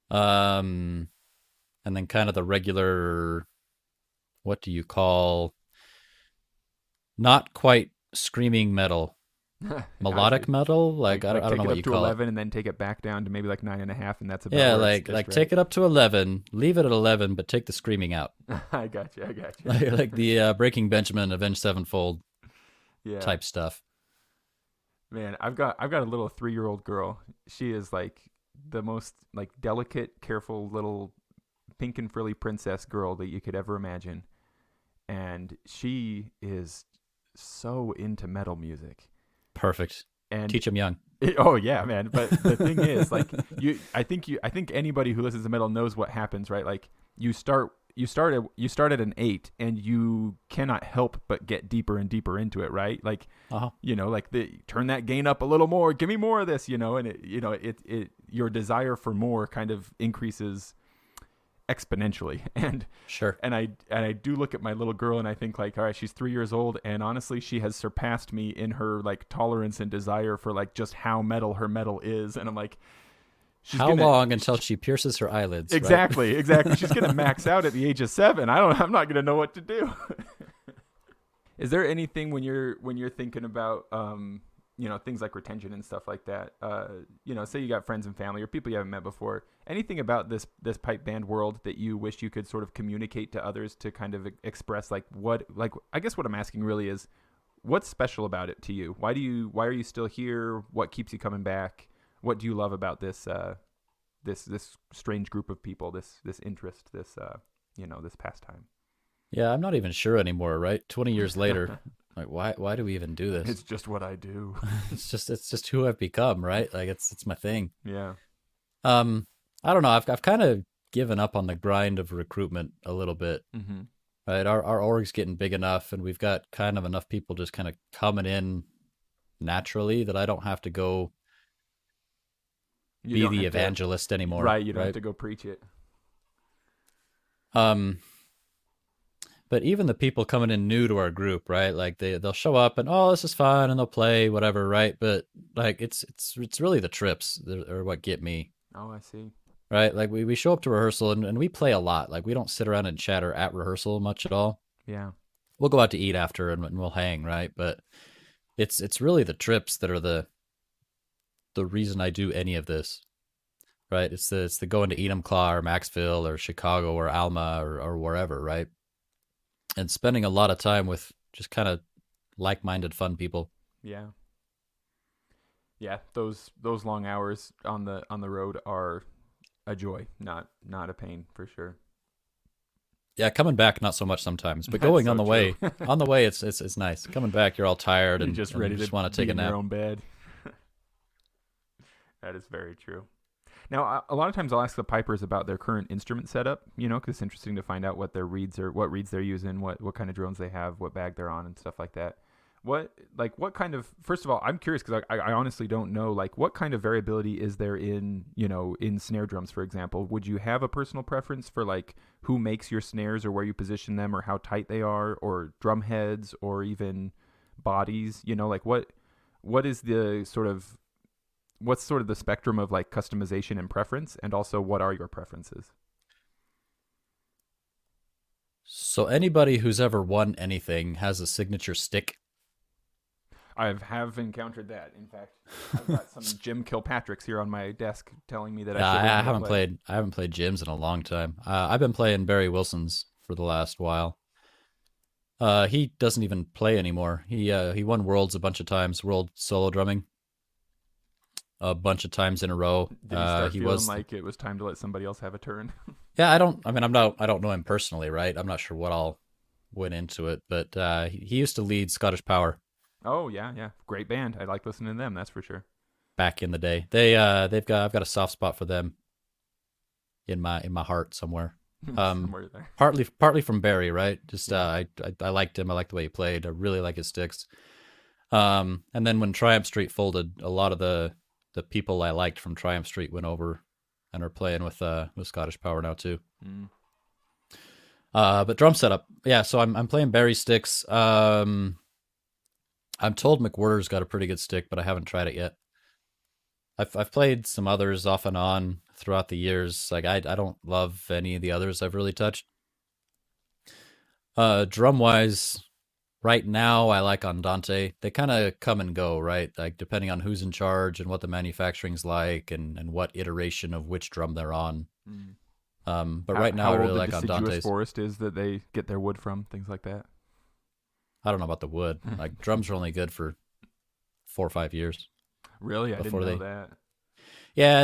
And then kind of the regular, what do you call, not quite screaming metal, melodic metal. Like I don't know what you to call 11 it. and then take it back down to maybe like 9.5, and that's about Yeah, where it's like just take it up to 11, leave it at 11, but take the screaming out. right. I got you. like the Breaking Benjamin, Avenged Sevenfold Yeah. type stuff. Man, I've got a little 3-year-old girl. She is like the most like delicate, careful little pink and frilly princess girl that you could ever imagine. And she is so into metal music. Perfect. And Teach them young. oh yeah, man. But the thing is, like I think anybody who listens to metal knows what happens, right? Like you start at an 8 and you cannot help but get deeper and deeper into it, right? Like Uh-huh. like turn that gain up a little more, give me more of this, and it your desire for more kind of increases exponentially. And Sure. I do look at my little girl and I think like, all right, she's 3 years old, and honestly she has surpassed me in her like tolerance and desire for like just how metal her metal is. And I'm like, How long until she pierces her eyelids? Exactly, right? exactly. She's gonna max out at the age of 7. I'm not gonna know what to do. Is there anything when you're thinking about things like retention and stuff like that? Say you got friends and family or people you haven't met before. Anything about this pipe band world that you wish you could sort of communicate to others to kind of express I guess what I'm asking really is, what's special about it to you? Why are you still here? What keeps you coming back? What do you love about this this strange group of people, this interest, this pastime? Yeah, I'm not even sure anymore, right? 20 years later, like why do we even do this? It's just what I do. it's just who I've become, right? Like it's my thing. Yeah. I don't know. I've kind of given up on the grind of recruitment a little bit. Mm-hmm. Right? Our org's getting big enough, and we've got kind of enough people just kind of coming in naturally that I don't have to go be the evangelist anymore. Right, you don't have to go preach it. But even the people coming in new to our group, right? Like they'll show up and, oh, this is fun, and they'll play whatever, right? But like it's really the trips that are what get me. Oh, I see. Right? Like we show up to rehearsal and we play a lot. Like we don't sit around and chatter at rehearsal much at all. Yeah. We'll go out to eat after and we'll hang, right? But it's really the trips that are the reason I do any of this. Right? It's the going to Enumclaw or Maxville or Chicago or Alma or wherever, right? And spending a lot of time with just kind of like-minded, fun people. Yeah. Yeah, those long hours on the road are a joy, not a pain, for sure. Yeah, coming back not so much sometimes, but going on the way, it's nice. Coming back, you're all tired and just ready to want to take a in nap. your own bed. That is very true. Now, a lot of times I'll ask the pipers about their current instrument setup, because it's interesting to find out what what reeds they're using, what kind of drones they have, what bag they're on, and stuff like that. What kind of, first of all, I'm curious because I honestly don't know, like, what kind of variability is there in snare drums, for example? Would you have a personal preference for, like, who makes your snares or where you position them or how tight they are, or drum heads or even bodies? What is the what's sort of the spectrum of like customization and preference, and also what are your preferences? So anybody who's ever won anything has a signature stick. I have encountered that. In fact, I've got some Jim Kilpatricks here on my desk telling me that I haven't played Jim's in a long time. I've been playing Barry Wilson's for the last while. He doesn't even play anymore. He won Worlds a bunch of times, World Solo Drumming. A bunch of times in a row. Did he start feeling like it was time to let somebody else have a turn? Yeah, I don't know him personally, right? I'm not sure what all went into it, but he used to lead Scottish Power. Oh yeah, great band. I like listening to them. That's for sure. Back in the day, I've got a soft spot for them in my heart somewhere. Somewhere there. Partly from Barry, right? Just I liked him. I liked the way he played. I really like his sticks. And then when Triumph Street folded, a lot of the people I liked from Triumph Street went over and are playing with Scottish Power now too. Mm. But drum setup, yeah. So I'm playing Barry sticks. I'm told McWhirter's got a pretty good stick, but I haven't tried it yet. I've played some others off and on throughout the years. Like I don't love any of the others I've really touched. Drum wise, right now I like Andante. They kind of come and go, right? Like depending on who's in charge and what the manufacturing's like and what iteration of which drum they're on. Mm. But right now I really like Andante's. How old the deciduous forest is that they get their wood from, things like that. I don't know about the wood. Like drums are only good for 4 or 5 years. Really? I didn't know that. Yeah,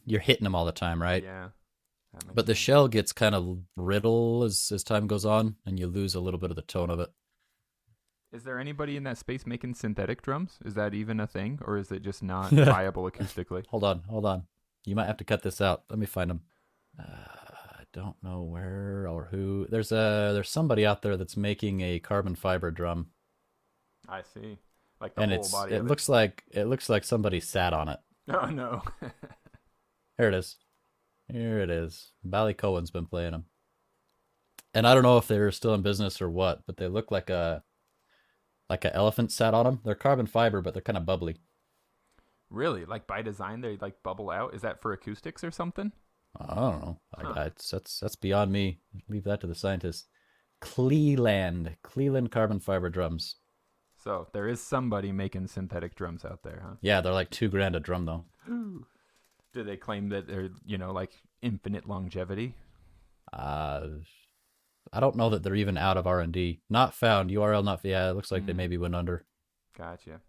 you're hitting them all the time, right? Yeah. But the shell gets kind of brittle as time goes on, and you lose a little bit of the tone of it. Is there anybody in that space making synthetic drums? Is that even a thing, or is it just not viable acoustically? Hold on. You might have to cut this out. Let me find them. I don't know where or who. There's somebody out there that's making a carbon fiber drum. I see. Like the whole body. It looks like somebody sat on it. Oh no. Here it is. Here it is. Ballycohen's been playing them. And I don't know if they're still in business or what, but they look like a elephant sat on them. They're carbon fiber, but they're kind of bubbly. Really? Like by design, they like bubble out? Is that for acoustics or something? I don't know. Huh. That's beyond me. Leave that to the scientists. Cleland carbon fiber drums. So there is somebody making synthetic drums out there, huh? Yeah, they're like $2,000 a drum though. Do they claim that they're, like infinite longevity? Uh, I don't know that they're even out of R&D. Not found. URL not. Yeah, it looks like they maybe went under. Gotcha.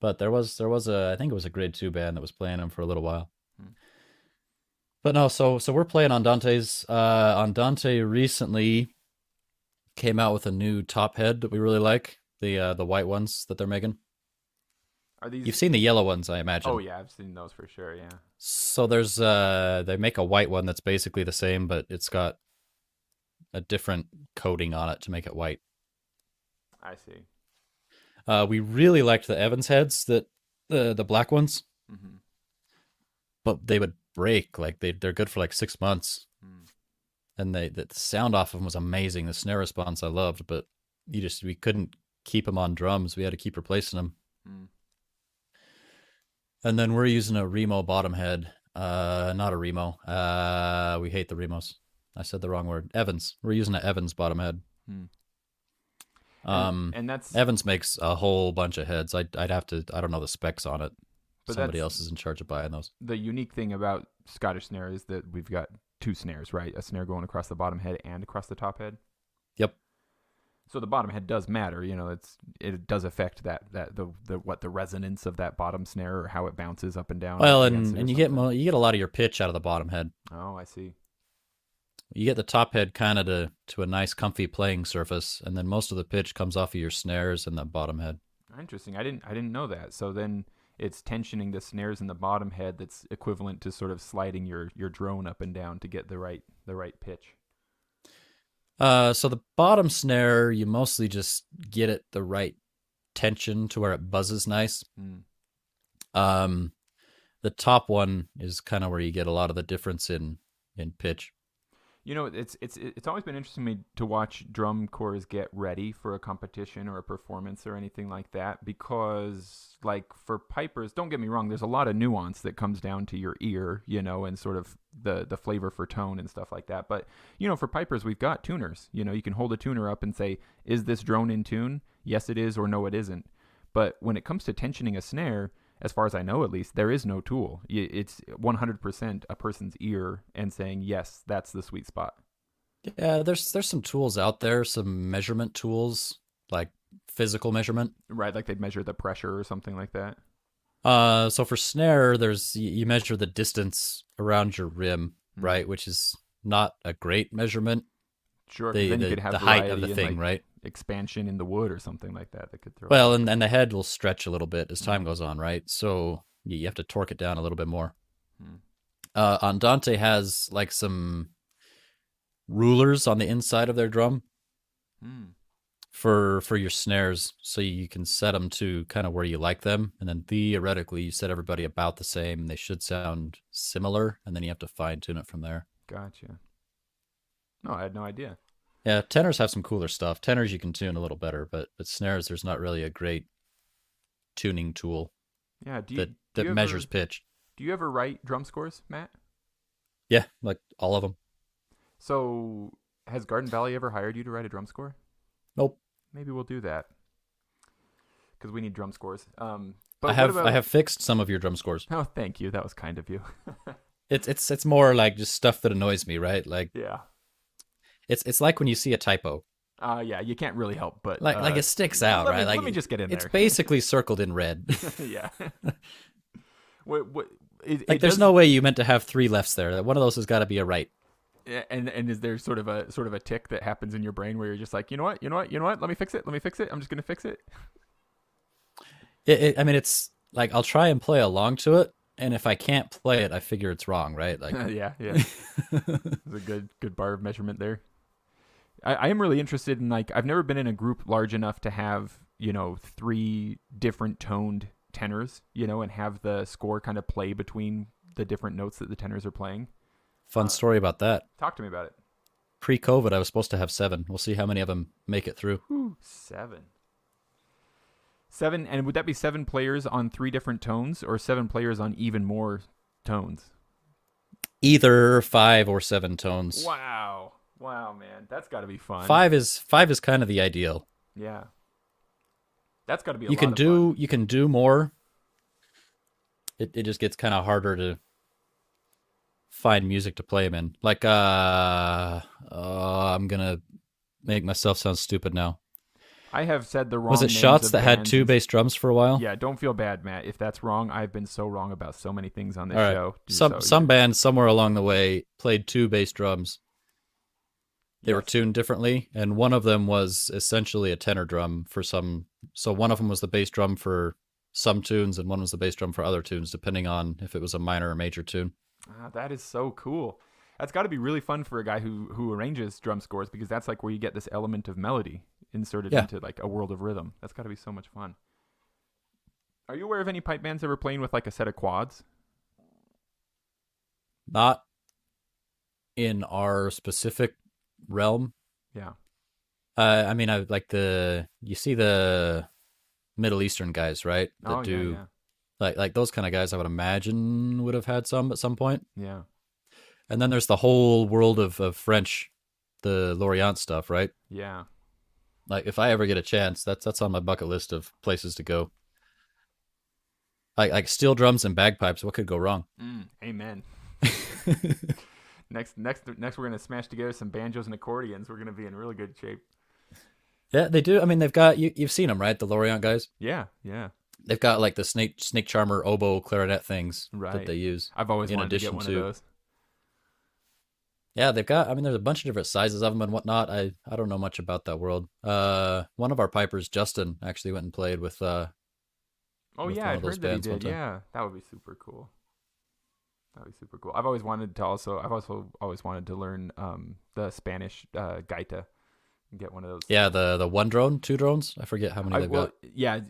But there was I think it was a grade 2 band that was playing them for a little while. Hmm. But no, so we're playing Andante's. Andante recently came out with a new top head that we really like. The white ones that they're making. Are these? You've seen the yellow ones, I imagine. Oh yeah, I've seen those for sure. Yeah. So there's they make a white one that's basically the same, but it's got a different coating on it to make it white. I see. We really liked the Evans heads, that the black ones, Mm-hmm. but they would break. Like they're good for like 6 months, Mm. and the sound off of them was amazing. The snare response I loved, but we couldn't keep them on drums. We had to keep replacing them. Mm. And then we're using a Remo bottom head. Not a Remo. We hate the Remos. I said the wrong word. Evans. We're using an Evans bottom head. Mm. And that's Evans makes a whole bunch of heads. I don't know the specs on it. But Somebody else is in charge of buying those. the unique thing about Scottish snare is that we've got two snares, right? A snare going across the bottom head and across the top head. Yep. So the bottom head does matter, it does affect the resonance of that bottom snare or how it bounces up and down. Well, against it or and you something. get a lot of your pitch out of the bottom head. Oh, I see. You get the top head kind of to a nice comfy playing surface, and then most of the pitch comes off of your snares and the bottom head. Interesting. I didn't know that. So then it's tensioning the snares in the bottom head that's equivalent to sort of sliding your drone up and down to get the right pitch. So the bottom snare, you mostly just get it the right tension to where it buzzes nice. Mm. The top one is kind of where you get a lot of the difference in pitch. It's always been interesting to me to watch drum corps get ready for a competition or a performance or anything like that, because like for pipers, don't get me wrong, there's a lot of nuance that comes down to your ear, and sort of the flavor for tone and stuff like that. But for pipers, we've got tuners. You can hold a tuner up and say, is this drone in tune? Yes it is, or no it isn't. But when it comes to tensioning a snare, as far as I know, at least, there is no tool. It's 100% a person's ear and saying, yes, that's the sweet spot. Yeah, there's some tools out there, some measurement tools, like physical measurement. Right, like they'd measure the pressure or something like that. So for snare, you measure the distance around your rim, right, which is not a great measurement. Sure, then you could have the height of the thing, like right? Expansion in the wood or something like that could throw. Well, and the head will stretch a little bit as time goes on, right? So you have to torque it down a little bit more. Andante has like some rulers on the inside of their drum for your snares, so you can set them to kind of where you like them, and then theoretically you set everybody about the same, and they should sound similar, and then you have to fine tune it from there. Gotcha. No, I had no idea. Yeah, tenors have some cooler stuff. Tenors you can tune a little better, but snares, there's not really a great tuning tool. Yeah, that measures pitch. Do you ever write drum scores, Matt? Yeah, like all of them. So, has Garden Valley ever hired you to write a drum score? Nope. Maybe we'll do that because we need drum scores. But I have fixed some of your drum scores. Oh, thank you. That was kind of you. It's more like just stuff that annoys me, right? Like yeah. It's like when you see a typo. Yeah, you can't really help but like it sticks out, right? Let me just get in there. It's basically circled in red. Yeah. There's no way you meant to have 3 lefts there. One of those has got to be a right. And is there sort of a tick that happens in your brain where you're just like, you know what? Let me fix it. I'm just gonna fix it. I mean, it's like I'll try and play along to it, and if I can't play it, I figure it's wrong, right? Like, yeah. There's a good bar of measurement there. I am really interested in, like, I've never been in a group large enough to have 3 different toned tenors, and have the score kind of play between the different notes that the tenors are playing. Fun story about that. Talk to me about it. Pre-COVID, I was supposed to have 7. We'll see how many of them make it through. Whew, 7, and would that be 7 players on 3 different tones, or 7 players on even more tones? Either 5 or 7 tones. Wow, man, that's got to be fun. 5 is kind of the ideal. Yeah, that's got to be. You can do more. It just gets kind of harder to find music to play them in. Like I'm gonna make myself sound stupid now. I have said the wrong. Was it Shots that had 2 bass drums for a while? Yeah, don't feel bad, Matt. If that's wrong, I've been so wrong about so many things on this show. Some band somewhere along the way played 2 bass drums. They were tuned differently, and one of them was essentially a tenor drum for some. So one of them was the bass drum for some tunes, and one was the bass drum for other tunes, depending on if it was a minor or major tune. That is so cool. That's got to be really fun for a guy who arranges drum scores, because that's like where you get this element of melody inserted into like a world of rhythm. That's got to be so much fun. Are you aware of any pipe bands ever playing with like a set of quads? Not in our specific realm. Yeah. I mean, I like you see the Middle Eastern guys, right? That yeah. Like those kind of guys, I would imagine would have had some at some point. Yeah. And then there's the whole world of French, the Lorient stuff, right? Yeah. Like if I ever get a chance, that's on my bucket list of places to go. Like steel drums and bagpipes, what could go wrong? Amen. Next, we're gonna smash together some banjos and accordions. We're gonna be in really good shape. Yeah, they do. I mean, they've got you've seen them, right? The Lorient guys. Yeah. They've got like the snake charmer, oboe, clarinet things that they use. I've always wanted to get one of those. Yeah, they've got. I mean, there's a bunch of different sizes of them and whatnot. I don't know much about that world. One of our pipers, Justin, actually went and played with. Oh yeah, I've heard that he did. Yeah, that would be super cool. I've also always wanted to learn the Spanish gaita and get one of those. Yeah, the 1 drone, 2 drones. I forget how many they've got. Yeah,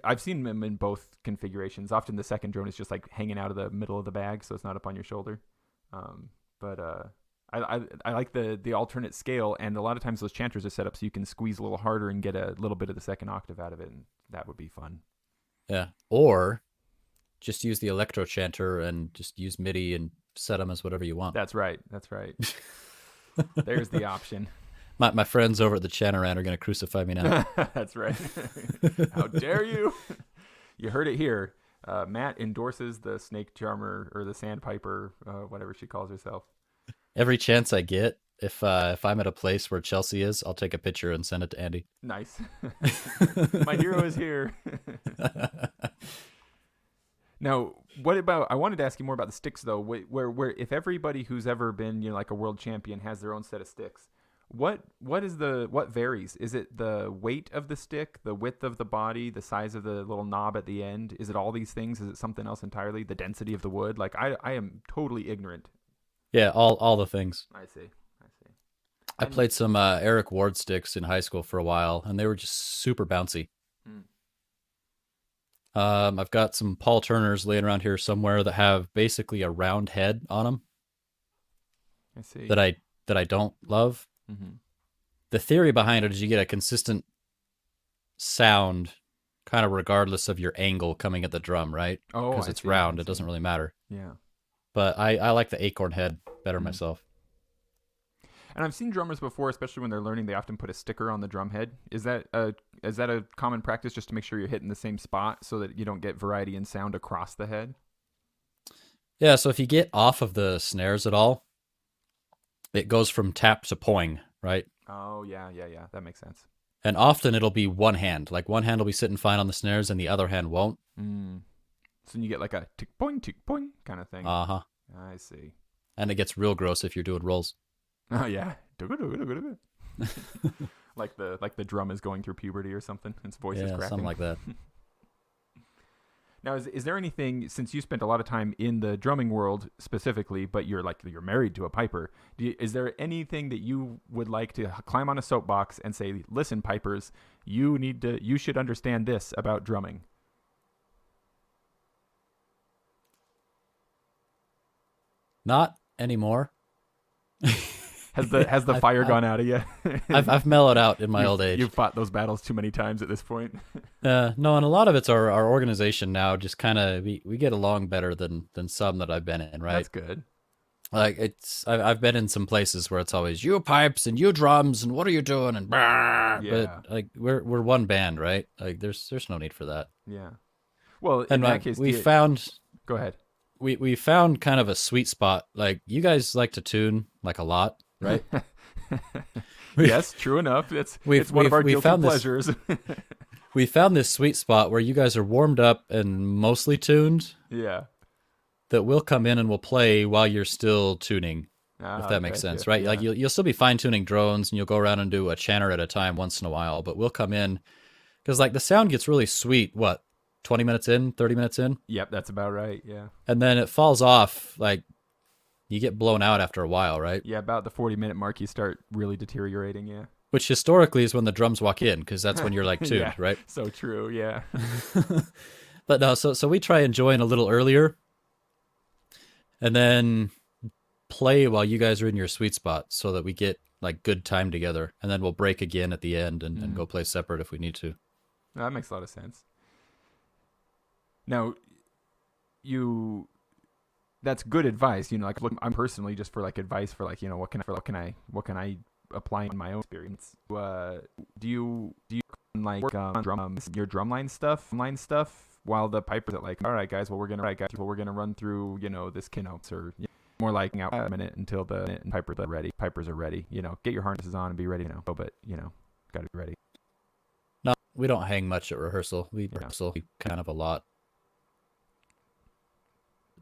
I've seen them in both configurations. Often the second drone is just like hanging out of the middle of the bag, so it's not up on your shoulder. I like the alternate scale, and a lot of times those chanters are set up so you can squeeze a little harder and get a little bit of the second octave out of it, and that would be fun. Yeah, or just use the electro chanter and just use MIDI and set them as whatever you want. That's right. There's the option. My friends over at the Chanteran are going to crucify me now. That's right. How dare you? You heard it here. Matt endorses the snake charmer or the sandpiper, whatever she calls herself. Every chance I get, if I'm at a place where Chelsea is, I'll take a picture and send it to Andy. Nice. My hero is here. Now, what about? I wanted to ask you more about the sticks, though. Where if everybody who's ever been, like a world champion has their own set of sticks, what varies? Is it the weight of the stick, the width of the body, the size of the little knob at the end? Is it all these things? Is it something else entirely? The density of the wood? Like I am totally ignorant. Yeah, all the things. I see. I played some Eric Ward sticks in high school for a while, and they were just super bouncy. I've got some Paul Turners laying around here somewhere that have basically a round head on them. I see. That I don't love. Mm-hmm. The theory behind it is you get a consistent sound, kind of regardless of your angle coming at the drum, right? Oh, because it's round, it doesn't really matter. Yeah. But I like the acorn head better myself. And I've seen drummers before, especially when they're learning, they often put a sticker on the drum head. Is that a common practice, just to make sure you're hitting the same spot so that you don't get variety in sound across the head? Yeah, so if you get off of the snares at all, it goes from tap to poing, right? Oh, yeah. That makes sense. And often it'll be one hand. Like one hand will be sitting fine on the snares and the other hand won't. So you get like a tick poing kind of thing. Uh-huh. I see. And it gets real gross if you're doing rolls. Oh yeah. like the drum is going through puberty or something. Its voice is cracking. Something like that. Now, is there anything, since you spent a lot of time in the drumming world specifically, but you're married to a piper, is there anything that you would like to climb on a soapbox and say, listen, pipers, you should understand this about drumming? Not anymore. Has the fire gone out of you? I've mellowed out in my old age. You've fought those battles too many times at this point. No, and a lot of it's our organization now. Just kind of we get along better than some that I've been in, right? That's good. Like I've been in some places where it's always you pipes and you drums and what are you doing and bah! Yeah. But like we're one band, right? Like there's no need for that. Yeah. Well, in And that like case, we found go ahead. we found kind of a sweet spot. Like you guys like to tune like a lot, right? Yes, true enough. It's one of our guilty pleasures. We found this sweet spot where you guys are warmed up and mostly tuned. Yeah. That we'll come in and we'll play while you're still tuning, if that makes sense, right? Yeah. Like you'll still be fine tuning drones and you'll go around and do a chanter at a time once in a while, but we'll come in because like the sound gets really sweet. What, 20 minutes in, 30 minutes in? Yep, that's about right. Yeah. And then it falls off. Like you get blown out after a while, right? Yeah, about the 40-minute mark, you start really deteriorating. Yeah. Which historically is when the drums walk in because that's when you're like tuned, yeah, right? So true. Yeah. But no, so we try and join a little earlier. And then play while you guys are in your sweet spot so that we get like good time together. And then we'll break again at the end and go play separate if we need to. No, that makes a lot of sense. Now, that's good advice. Like look, I'm personally just for like advice for like, what can I apply in my own experience? Do you like work on your drumline stuff? While the pipers are like, all right, guys, we're gonna run through, this keynotes or more like out a minute until the pipers are ready. Pipers are ready. Get your harnesses on and be ready. But got to be ready. No, we don't hang much at rehearsal. We rehearsal kind of a lot.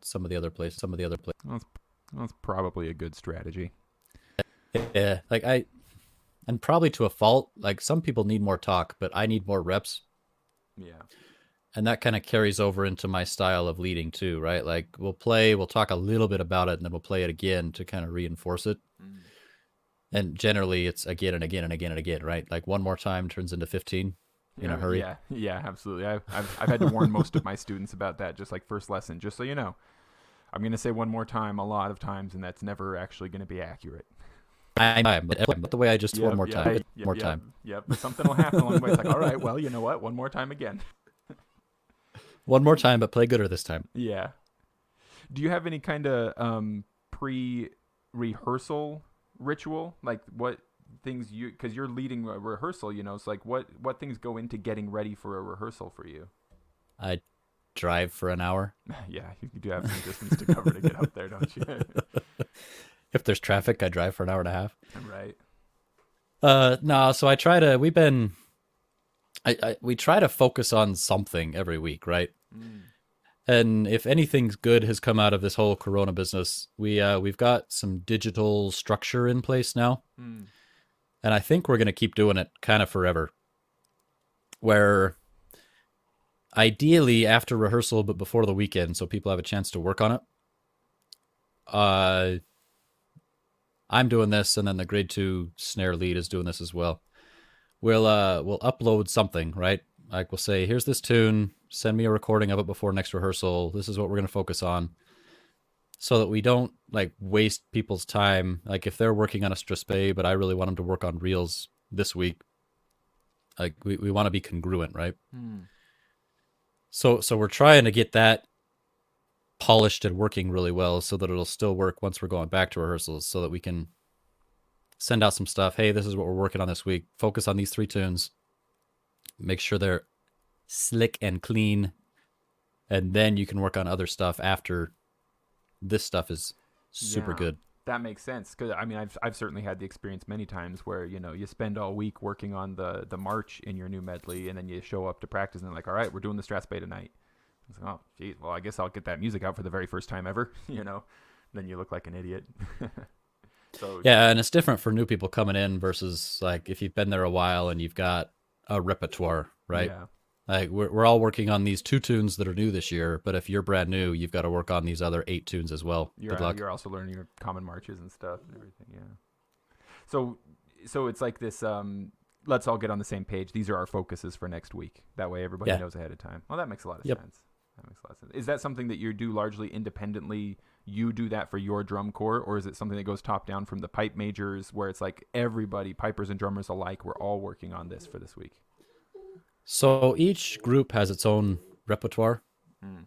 Some of the other places. That's probably a good strategy. Yeah, like and probably to a fault. Like some people need more talk, but I need more reps. Yeah. And that kind of carries over into my style of leading too, right? Like we'll talk a little bit about it and then we'll play it again to kind of reinforce it. Mm. And generally it's again and again and again and again, right? Like one more time turns into 15 in a hurry. Yeah, absolutely. I've had to warn most of my students about that, just like first lesson, just so you know. I'm going to say one more time a lot of times, and that's never actually going to be accurate. But the way I just one more time. Yep. Something will happen along the way. It's like, all right, well, you know what? One more time again. One more time, but play gooder this time. Yeah. Do you have any kind of pre-rehearsal ritual? Like what things because you're leading a rehearsal, it's like what things go into getting ready for a rehearsal for you? I drive for an hour. Yeah, you do have some distance to cover to get up there, don't you? If there's traffic, I drive for an hour and a half. Right. No, so I try to, we try to focus on something every week, right? Mm. And if anything good has come out of this whole Corona business, we've got some digital structure in place now. Mm. And I think we're going to keep doing it kind of forever. Where ideally after rehearsal, but before the weekend, so people have a chance to work on it. I'm doing this, and then the grade 2 snare lead is doing this as well. We'll upload something, right? Like we'll say, here's this tune, send me a recording of it before next rehearsal. This is what we're going to focus on. So that we don't like waste people's time. Like if they're working on a WUSPBA, but I really want them to work on reels this week. Like we want to be congruent, right? Hmm. So we're trying to get that polished and working really well so that it'll still work once we're going back to rehearsals so that we can send out some stuff. Hey, this is what we're working on this week. Focus on these 3 tunes. Make sure they're slick and clean. And then you can work on other stuff after this stuff is super good. That makes sense. Because I mean, I've certainly had the experience many times where, you spend all week working on the march in your new medley and then you show up to practice and they're like, all right, we're doing the WUSPBA tonight. It's like, oh, geez, well, I guess I'll get that music out for the very first time ever, Then you look like an idiot. So yeah, and it's different for new people coming in versus like if you've been there a while and you've got a repertoire, right? Yeah. Like we're all working on these 2 tunes that are new this year, but if you're brand new, you've got to work on these other 8 tunes as well. Good luck. You're also learning your common marches and stuff and everything, yeah. So it's like this, let's all get on the same page. These are our focuses for next week. That way everybody knows ahead of time. Well, that makes a lot of sense. That makes a lot of sense. Is that something that you do largely independently? You do that for your drum corps, or is it something that goes top down from the pipe majors, where it's like everybody, pipers and drummers alike, we're all working on this for this week? So each group has its own repertoire, Mm.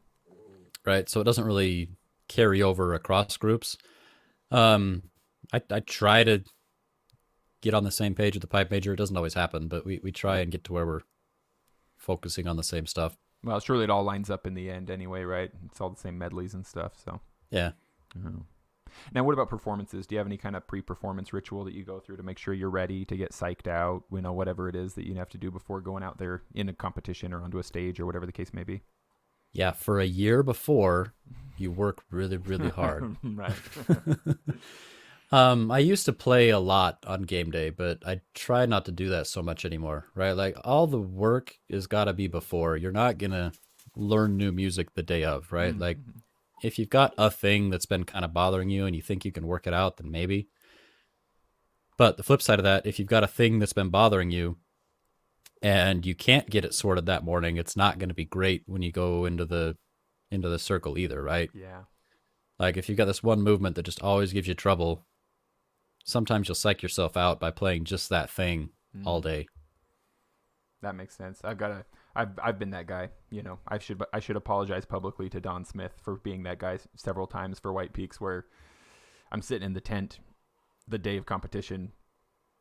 right? So it doesn't really carry over across groups. Um, I try to get on the same page with the pipe major. It doesn't always happen, but we try and get to where we're focusing on the same stuff. Well, surely it all lines up in the end anyway, right? It's all the same medleys and stuff. So, Yeah. oh. Now, what about performances? Do you have any kind of pre-performance ritual that you go through to make sure you're ready to get psyched out? You know, whatever it is that you have to do before going out there in a competition or onto a stage or whatever the case may be. Yeah, for a year before, you work really, really hard. Right. I used to play a lot on game day, but I try not to do that so much anymore, right? Like all the work is got to be before. You're not going to learn new music the day of, right? Mm-hmm. Like if you've got a thing that's been kind of bothering you and you think you can work it out, then maybe. But the flip side of that, if you've got a thing that's been bothering you and you can't get it sorted that morning, it's not going to be great when you go into the circle either, right? Yeah. Like if you've got this one movement that just always gives you trouble, sometimes you'll psych yourself out by playing just that thing all day. That makes sense. I've been that guy. You know, I should apologize publicly to Don Smith for being that guy several times for White Peaks, where I'm sitting in the tent the day of competition,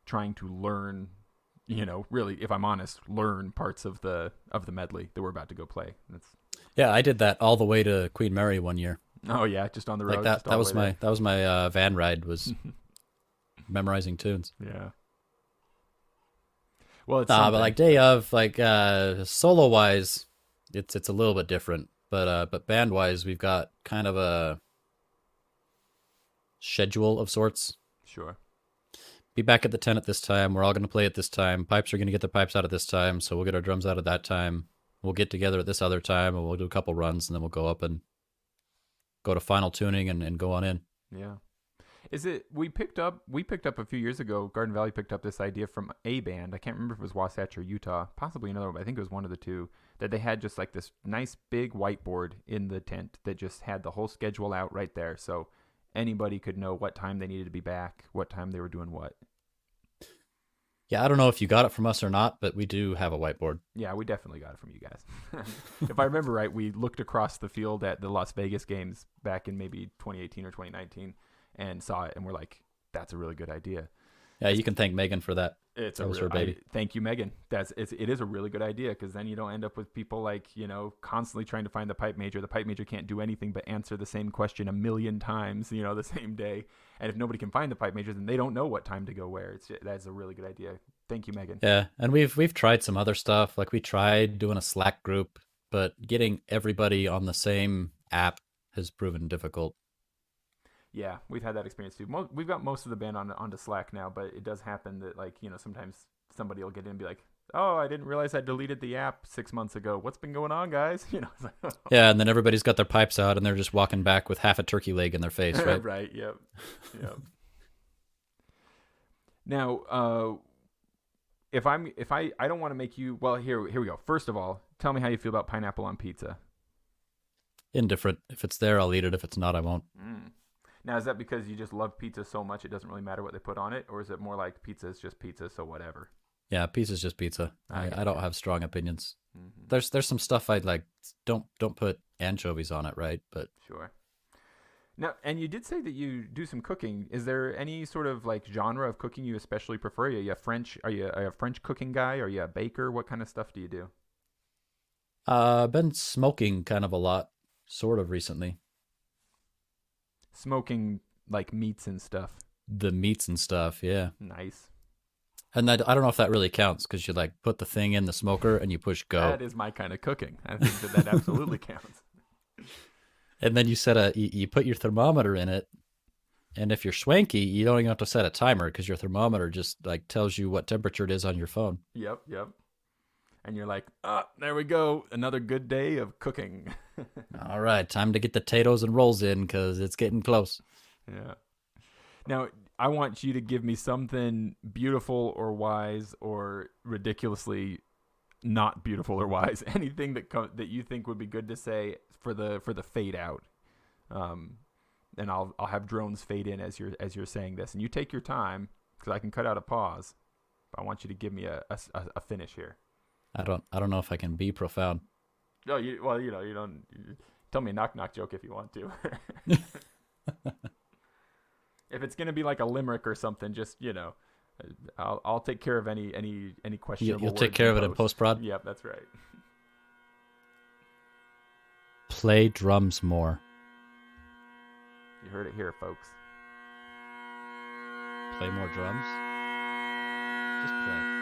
trying to learn. You know, really, if I'm honest, learn parts of the medley that we're about to go play. Yeah, I did that all the way to Queen Mary one year. Oh yeah, just on the road. Like that was my van ride was memorizing tunes. Yeah. Well, it's but like day of, like solo wise, it's a little bit different. But band wise, we've got kind of a schedule of sorts. Sure. Be back at the tent at this time. We're all going to play at this time. Pipes are going to get their pipes out at this time, so we'll get our drums out at that time. We'll get together at this other time, and we'll do a couple runs, and then we'll go up and go to final tuning and go on in. Yeah. Is it we picked up a few years ago, Garden Valley picked up this idea from a band. I can't remember if it was Wasatch or Utah, possibly another one, but I think it was one of the two, that they had just like this nice big whiteboard in the tent that just had the whole schedule out right there. So anybody could know what time they needed to be back, what time they were doing what. Yeah, I don't know if you got it from us or not, but we do have a whiteboard. Yeah, we definitely got it from you guys. If I remember right, we looked across the field at the Las Vegas games back in maybe 2018 or 2019 and saw it, and we're like, that's a really good idea. Yeah, you can thank Megan for that. That was her baby. Thank you, Megan. It is a really good idea, because then you don't end up with people like, you know, constantly trying to find the pipe major. The pipe major can't do anything but answer the same question a million times, you know, the same day. And if nobody can find the pipe major, then they don't know what time to go where. That's a really good idea. Thank you, Megan. Yeah, and we've tried some other stuff. Like we tried doing a Slack group, but getting everybody on the same app has proven difficult. Yeah, we've had that experience too. We've got most of the band onto Slack now, but it does happen that, like, you know, sometimes somebody will get in and be like, "Oh, I didn't realize I deleted the app 6 months ago. What's been going on, guys?" You know. Yeah, and then everybody's got their pipes out and they're just walking back with half a turkey leg in their face, right? Right. Yep. Now, if I don't want to make you, well, here we go. First of all, tell me how you feel about pineapple on pizza. Indifferent. If it's there, I'll eat it. If it's not, I won't. Now, is that because you just love pizza so much it doesn't really matter what they put on it, or is it more like pizza is just pizza, so whatever? Yeah, pizza's just pizza. I don't have strong opinions. Mm-hmm. There's some stuff I'd like. Don't put anchovies on it, right? But sure. Now, and you did say that you do some cooking. Is there any sort of like genre of cooking you especially prefer? Are you a French? Are you a French cooking guy? Are you a baker? What kind of stuff do you do? I've been smoking kind of a lot, sort of recently. Smoking like meats and stuff. The meats and stuff, yeah. Nice. And I don't know if that really counts, because you like put the thing in the smoker and you push go. That is my kind of cooking. I think that absolutely counts. And then you put your thermometer in it, and if you're swanky, you don't even have to set a timer, because your thermometer just like tells you what temperature it is on your phone. Yep. And you're like, there we go, another good day of cooking. All right, time to get the potatoes and rolls in, because it's getting close. Yeah. Now, I want you to give me something beautiful or wise or ridiculously not beautiful or wise. Anything that you think would be good to say for the fade out. And I'll have drones fade in as you're saying this, and you take your time because I can cut out a pause. But I want you to give me a finish here. I don't know if I can be profound. No, you don't. Tell me a knock joke if you want to. If it's gonna be like a limerick or something, just I'll take care of any questionable. You'll take care of it in post prod. Yep, that's right. Play drums more. You heard it here, folks. Play more drums. Just play.